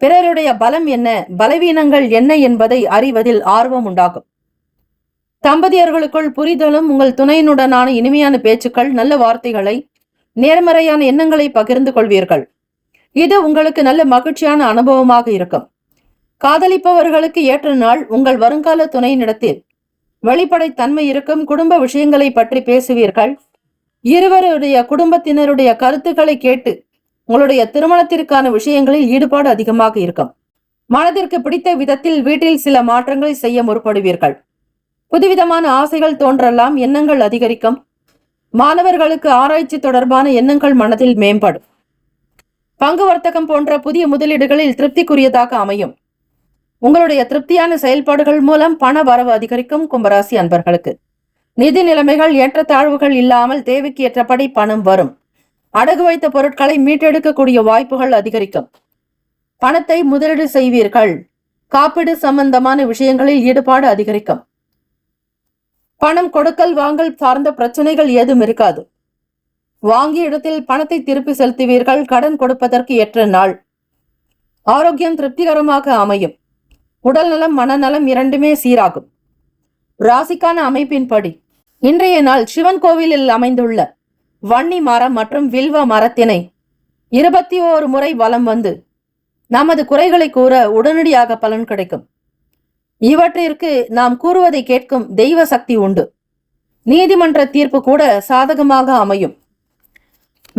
பிறருடைய பலம் என்ன, பலவீனங்கள் என்ன என்பதை அறிவதில் ஆர்வம் உண்டாகும். தம்பதியர்களுக்குள் புரிதலும், உங்கள் துணையினுடனான இனிமையான பேச்சுக்கள், நல்ல வார்த்தைகளை, நேர்மறையான எண்ணங்களை பகிர்ந்து கொள்வீர்கள். இது உங்களுக்கு நல்ல மகிழ்ச்சியான அனுபவமாக இருக்கும். காதலிப்பவர்களுக்கு ஏற்ற நாள். உங்கள் வருங்கால துணையினிடத்தில் வெளிப்படைத்தன்மை இருக்கும். குடும்ப விஷயங்களை பற்றி பேசுவீர்கள். இருவருடைய குடும்பத்தினருடைய கருத்துக்களை கேட்டு உங்களுடைய திருமணத்திற்கான விஷயங்களில் ஈடுபாடு அதிகமாக இருக்கும். மனதிற்கு பிடித்த விதத்தில் வீட்டில் சில மாற்றங்களை செய்ய முற்படுவீர்கள். புதுவிதமான ஆசைகள் தோன்றலாம். எண்ணங்கள் அதிகரிக்கும். மாணவர்களுக்கு ஆராய்ச்சி தொடர்பான எண்ணங்கள் மனதில் மேம்படும். பங்கு வர்த்தகம் போன்ற புதிய முதலீடுகளில் திருப்திக்குரியதாக அமையும். உங்களுடைய திருப்தியான செயல்பாடுகள் மூலம் பண வரவு அதிகரிக்கும். கும்பராசி அன்பர்களுக்கு நிதி நிலைமைகள் ஏற்றத்தாழ்வுகள் இல்லாமல் தேவைக்கு ஏற்றபடி பணம் வரும். அடகு வைத்த பொருட்களை மீட்டெடுக்கக்கூடிய வாய்ப்புகள் அதிகரிக்கும். பணத்தை முதலீடு செய்வீர்கள். காப்பீடு சம்பந்தமான விஷயங்களில் ஈடுபாடு அதிகரிக்கும். பணம் கொடுக்கல் வாங்கல் சார்ந்த பிரச்சனைகள் ஏதும் இருக்காது. வாங்கிய இடத்தில் பணத்தை திருப்பி செலுத்துவீர்கள். கடன் கொடுப்பதற்கு ஏற்ற நாள். ஆரோக்கியம் திருப்திகரமாக அமையும். உடல் நலம், மனநலம் இரண்டுமே சீராகும். ராசிக்கான அமைப்பின்படி இன்றைய நாள் சிவன் கோவிலில் அமைந்துள்ள வன்னி மரம் மற்றும் வில்வ மரத்தினை 21 முறை வலம் வந்து நமது குறைகளை கூற உடனடியாக பலன் கிடைக்கும். இவற்றிற்கு நாம் கூறுவதை கேட்கும் தெய்வ சக்தி உண்டு. நீதிமன்ற தீர்ப்பு கூட சாதகமாக அமையும்.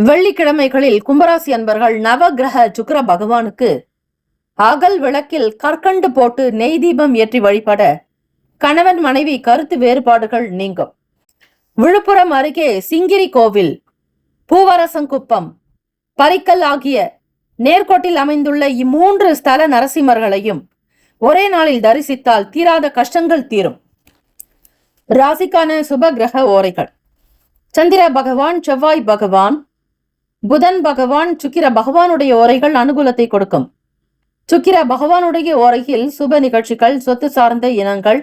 வெள்ளிக்கிழமைகளில் கும்பராசி அன்பர்கள் நவகிரக சுக்கிர பகவானுக்கு அகல் விளக்கில் கற்கண்டு போட்டு நெய் தீபம் ஏற்றி வழிபட கணவன் மனைவி கருத்து வேறுபாடுகள் நீங்கும். விழுப்புரம் அருகே சிங்கிரி கோவில், பூவரசங்குப்பம், பரிக்கல் ஆகிய நேர்கோட்டில் அமைந்துள்ள இம்மூன்று ஸ்தல நரசிம்மர்களையும் ஒரே நாளில் தரிசித்தால் தீராத கஷ்டங்கள் தீரும். ராசிக்கான சுப கிரக ஓரைகள்: சந்திர பகவான், செவ்வாய் பகவான், புதன் பகவான், சுக்கிர பகவானுடைய ஓரைகள் அனுகூலத்தை கொடுக்கும். சுக்கிர பகவானுடைய ஓரையில் சுப நிகழ்ச்சிகள், சொத்து சார்ந்த இனங்கள்,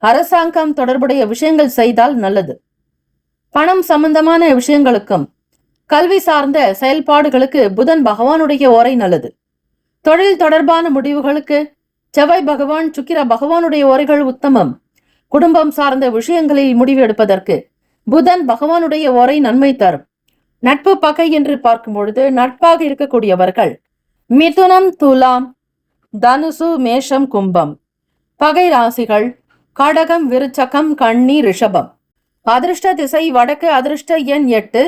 அரசாங்கம் தொடர்புடைய விஷயங்கள் செய்தால் நல்லது. பணம் சம்பந்தமான விஷயங்களுக்கும் கல்வி சார்ந்த செயல்பாடுகளுக்கு புதன் பகவானுடைய ஓரை நல்லது. தொழில் தொடர்பான முடிவுகளுக்கு செவ்வாய் பகவான், சுக்கிர பகவானுடைய ஓரைகள் உத்தமம். குடும்பம் சார்ந்த விஷயங்களில் முடிவு எடுப்பதற்கு புதன் பகவானுடைய ஓரை நன்மை தரும். நட்பு பகை என்று பார்க்கும் பொழுது நட்பாக இருக்கக்கூடியவர்கள் மிதுனம், துலாம், தனுசு, மேஷம், கும்பம். பகை ராசிகள் கடகம், விருச்சகம், கன்னி, ரிஷபம். அதிர்ஷ்ட திசை வடக்கு. அதிர்ஷ்ட எண் 8.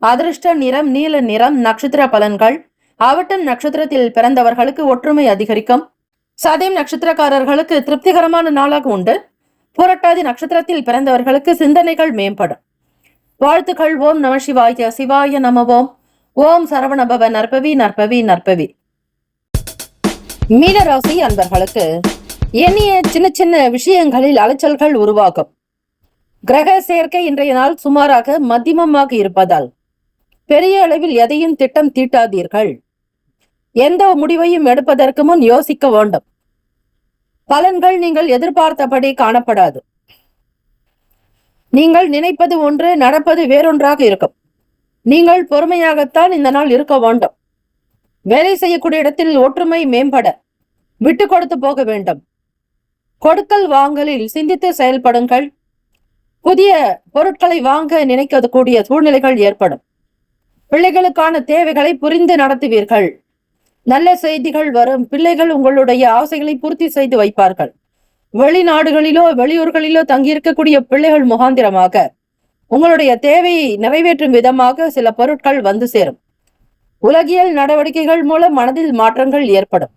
அதிர்ஷ்ட நிறம் நீல நிறம். நட்சத்திர பலன்கள்: அவிட்டம் நட்சத்திரத்தில் பிறந்தவர்களுக்கு ஒற்றுமை அதிகரிக்கும். சதயம் நட்சத்திரக்காரர்களுக்கு திருப்திகரமான நாளாக உண்டு. புரட்டாதி நட்சத்திரத்தில் பிறந்தவர்களுக்கு சிந்தனைகள் மேம்படும். வாழ்த்துக்கள். ஓம் நம சிவாய. சிவாய நம. ஓம். ஓம் சரவணபவ. நற்பவி நற்பவி நற்பவி. மீனராசி அன்பர்களுக்கு எண்ணிய சின்ன சின்ன விஷயங்களில் அலைச்சல்கள் உருவாகும். கிரக சேர்க்கை இன்றைய நாள் சுமாராக மத்தியமமாக இருப்பதால் பெரிய அளவில் எதையும் திட்டம் தீட்டாதீர்கள். எந்த முடிவையும் எடுப்பதற்கு முன் யோசிக்க வேண்டும். பலன்கள் நீங்கள் எதிர்பார்த்தபடி காணப்படாது. நீங்கள் நினைப்பது ஒன்று, நடப்பது வேறொன்றாக இருக்கும். நீங்கள் பொறுமையாகத்தான் இந்த நாள் இருக்க வேண்டும். வேலை செய்யக்கூடிய இடத்தில் ஒற்றுமை மேம்பட விட்டு கொடுத்து போக வேண்டும். கொடுக்கல் வாங்கலில் சிந்தித்து செயல்படுங்கள். புதிய பொருட்களை வாங்க நினைக்கக்கூடிய சூழ்நிலைகள் ஏற்படும். பிள்ளைகளுக்கான தேவைகளை புரிந்து நடத்துவீர்கள். நல்ல செய்திகள் வரும். பிள்ளைகள் உங்களுடைய ஆசைகளை பூர்த்தி செய்து வைப்பார்கள். வெளிநாடுகளிலோ வெளியூர்களிலோ தங்கியிருக்கக்கூடிய பிள்ளைகள் முகாந்திரமாக உங்களுடைய தேவையை நிறைவேற்றும் விதமாக சில பொருட்கள் வந்து சேரும். உலகியல் நடவடிக்கைகள் மூலம் மனதில் மாற்றங்கள் ஏற்படும்.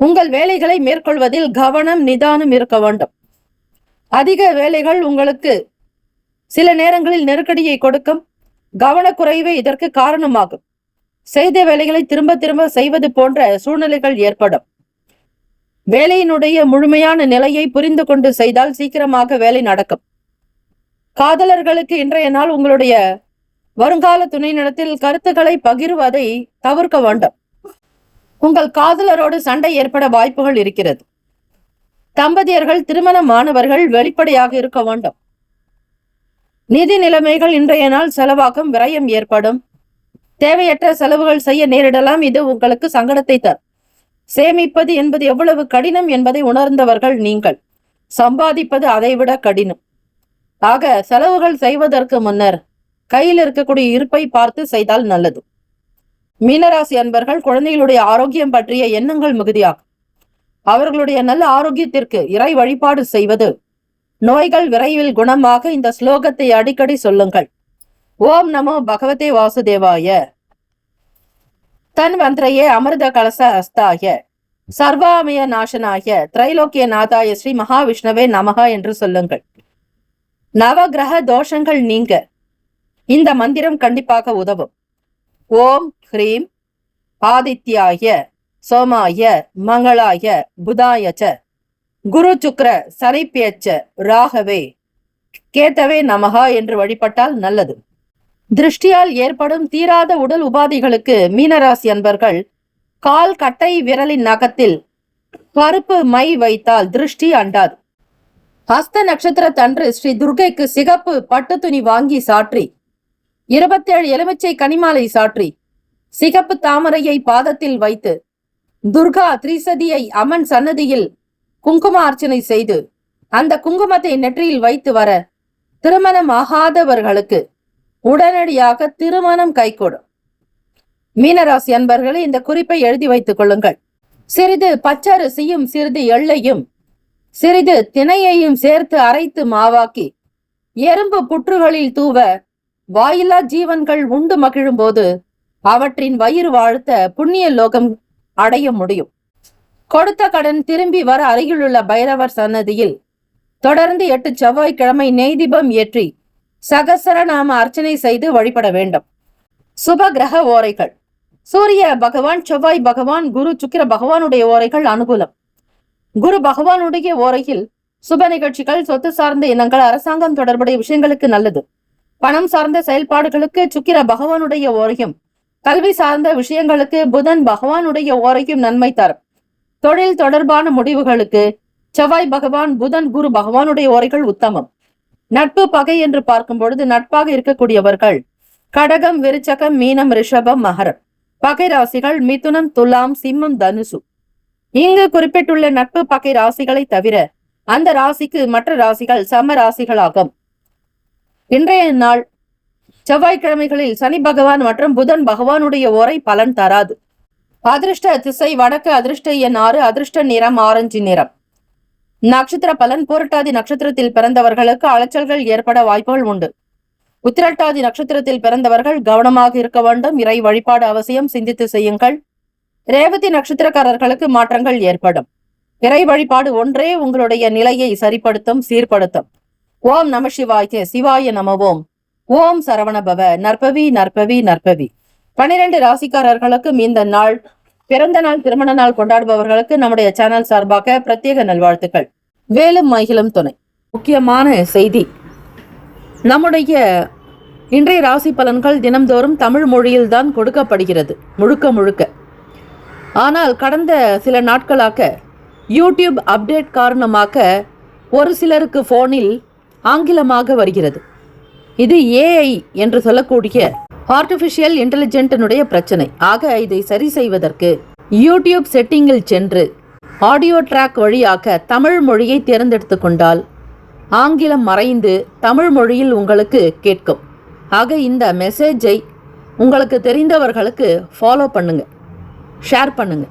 உங்கள் வேலைகளை மேற்கொள்வதில் கவனம், நிதானம் இருக்க வேண்டும். அதிக வேலைகள் உங்களுக்கு சில நேரங்களில் நெருக்கடியை கொடுக்கும். கவனக்குறைவே இதற்கு காரணமாகும். செய்த வேலைகளை திரும்ப திரும்ப செய்வது போன்ற சூழ்நிலைகள் ஏற்படும். வேலையினுடைய முழுமையான நிலையை புரிந்து கொண்டு செய்தால் சீக்கிரமாக வேலை நடக்கும். காதலர்களுக்கு இன்றைய நாள் உங்களுடைய வருங்கால துணையினிடத்தில் கருத்துக்களை பகிர்வதை தவிர்க்க வேண்டும். உங்கள் காதலரோடு சண்டை ஏற்பட வாய்ப்புகள் இருக்கிறது. தம்பதியர்கள், திருமணமானவர்கள் வெளிப்படையாக இருக்க வேண்டும். நிதி நிலைமைகள் இன்றைய நாள் செலவாகும். விரயம் ஏற்படும். தேவையற்ற செலவுகள் செய்ய நேரிடலாம். இது உங்களுக்கு சங்கடத்தை தரும். சேமிப்பது என்பது எவ்வளவு கடினம் என்பதை உணர்ந்தவர்கள் நீங்கள். சம்பாதிப்பது அதைவிட கடினம். ஆக செலவுகள் செய்வதற்கு முன்னர் கையில் இருக்கக்கூடிய இருப்பை பார்த்து செய்தால் நல்லது. மீனராசி அன்பர்கள் குழந்தைகளுடைய ஆரோக்கியம் பற்றிய எண்ணங்கள் மிகுதியாகும். அவர்களுடைய நல்ல ஆரோக்கியத்திற்கு இறை வழிபாடு செய்வது, நோய்கள் விரைவில் குணமாக இந்த ஸ்லோகத்தை அடிக்கடி சொல்லுங்கள். ஓம் நமோ பகவதே வாசுதேவாய, தன்வந்திரையே அமிர்த கலச ஹஸ்தாய, சர்வாமய நாசனாய, திரைலோக்கிய நாதாய ஸ்ரீ மகாவிஷ்ணவே நமக என்று சொல்லுங்கள். நவகிரக தோஷங்கள் நீங்க இந்த மந்திரம் கண்டிப்பாக உதவும். ஓம் ஹ்ரீம் ஆதித்யாய சோமாய மங்களாய புதாயச்ச குரு சுக்ர சனிப்பேச்ச ராகவே கேத்தவே நமகா என்று வழிபட்டால் நல்லது. திருஷ்டியால் ஏற்படும் தீராத உடல் உபாதைகளுக்கு மீனராசி அன்பர்கள் கால் கட்டை விரலின் நகத்தில் கருப்பு மை வைத்தால் திருஷ்டி அண்டாது. ஹஸ்த நட்சத்திரத்தன்று ஸ்ரீ துர்கைக்கு சிகப்பு பட்டு துணி வாங்கி சாற்றி 27 எலுமிச்சை கனிமாலை சாற்றி சிகப்பு தாமரையை பாதத்தில் வைத்து துர்கா திரிசதியை அம்மன் சன்னதியில் குங்கும அர்ச்சனை செய்து அந்த குங்குமத்தை நெற்றியில் வைத்து வர திருமணம் ஆகாதவர்களுக்கு உடனடியாக திருமணம் கைகூடும். மீனராசி அன்பர்களே, இந்த குறிப்பை எழுதி வைத்துக் கொள்ளுங்கள். சிறிது பச்சரிசியும் சிறிது எள்ளையும் சிறிது திணையையும் சேர்த்து அரைத்து மாவாக்கி எறும்பு புற்றுகளில் தூவ வாயில்லா ஜீவன்கள் உண்டு மகிழும் போது அவற்றின் வயிறு வாழ்த்த புண்ணிய லோகம் அடைய முடியும். கொடுத்த கடன் திரும்பி வர அருகிலுள்ள பைரவர் சன்னதியில் தொடர்ந்து 8 செவ்வாய்க்கிழமை நெய் தீபம் ஏற்றி சகசரநாம அர்ச்சனை செய்து வழிபட வேண்டும். சுப கிரக ஓரைகள்: சூரிய பகவான், செவ்வாய் பகவான், குரு சுக்கிர பகவானுடைய ஓரைகள் அனுகூலம். குரு பகவானுடைய ஓரையில் சுப நிகழ்ச்சிகள், சொத்து சார்ந்த இனங்கள், அரசாங்கம் தொடர்புடைய விஷயங்களுக்கு நல்லது. பணம் சார்ந்த செயல்பாடுகளுக்கு சுக்கிர பகவானுடைய ஓரையும், கல்வி சார்ந்த விஷயங்களுக்கு புதன் பகவானுடைய ஓரையும் நன்மை தரும். தொழில் தொடர்பான முடிவுகளுக்கு செவ்வாய் பகவான், புதன், குரு பகவானுடைய ஓரைகள் உத்தமம். நட்பு பகை என்று பார்க்கும் பொழுது நட்பாக இருக்கக்கூடியவர்கள் கடகம், விருச்சகம், மீனம், ரிஷபம், மகரம். பகை ராசிகள் மிதுனம், துலாம், சிம்மம், தனுசு. இங்கு குறிப்பிட்டுள்ள நட்பு பகை ராசிகளை தவிர அந்த ராசிக்கு மற்ற ராசிகள் சம ராசிகளாகும். இன்றைய நாள் செவ்வாய்க்கிழமைகளில் சனி பகவான் மற்றும் புதன் பகவானுடைய ஓரை பலன் தராது. அதிர்ஷ்ட திசை வடக்கு, அதிர்ஷ்ட எண் 6, அதிர்ஷ்ட நிறம் ஆரஞ்சு நிறம். நட்சத்திர பலன்: பூரட்டாதி நட்சத்திரத்தில் பிறந்தவர்களுக்கு அலைச்சல்கள் ஏற்பட வாய்ப்புகள் உண்டு. உத்திரட்டாதி நட்சத்திரத்தில் பிறந்தவர்கள் கவனமாக இருக்க வேண்டும். இறை வழிபாடு அவசியம், சிந்தித்து செய்யுங்கள். ரேவதி நட்சத்திரக்காரர்களுக்கு மாற்றங்கள் ஏற்படும். இறை வழிபாடு ஒன்றே உங்களுடைய நிலையை சரிப்படுத்தும், சீர்படுத்தும். ஓம் நம சிவாய, சிவாய நமவோம். ஓம் சரவணபவ. நற்பவி நற்பவி நற்பவி. 12 ராசிக்காரர்களுக்கும் இந்த நாள் பிறந்த நாள், திருமண நாள் கொண்டாடுபவர்களுக்கு நம்முடைய சேனல் சார்பாக பிரத்யேக நல்வாழ்த்துக்கள். வேலும் மகிழும் துணை. முக்கியமான செய்தி: நம்முடைய இன்றைய ராசி பலன்கள் தினம்தோறும் தமிழ் மொழியில்தான் கொடுக்கப்படுகிறது, முழுக்க முழுக்க. ஆனால் கடந்த சில நாட்களாக யூடியூப் அப்டேட் காரணமாக ஒரு சிலருக்கு போனில் ஆங்கிலமாக வருகிறது. இது ஏஐ என்று சொல்லக்கூடிய ஆர்டிபிஷியல் இன்டெலிஜென்டினுடைய பிரச்சனை. ஆக இதை சரி செய்வதற்கு யூடியூப் செட்டிங்கில் சென்று ஆடியோ ட்ராக் வழியாக தமிழ் மொழியை தேர்ந்தெடுத்து கொண்டால் ஆங்கிலம் மறைந்து தமிழ் மொழியில் உங்களுக்கு கேட்கும். ஆக இந்த மெசேஜை உங்களுக்கு தெரிந்தவர்களுக்கு ஃபாலோ பண்ணுங்க, ஷேர் பண்ணுங்க.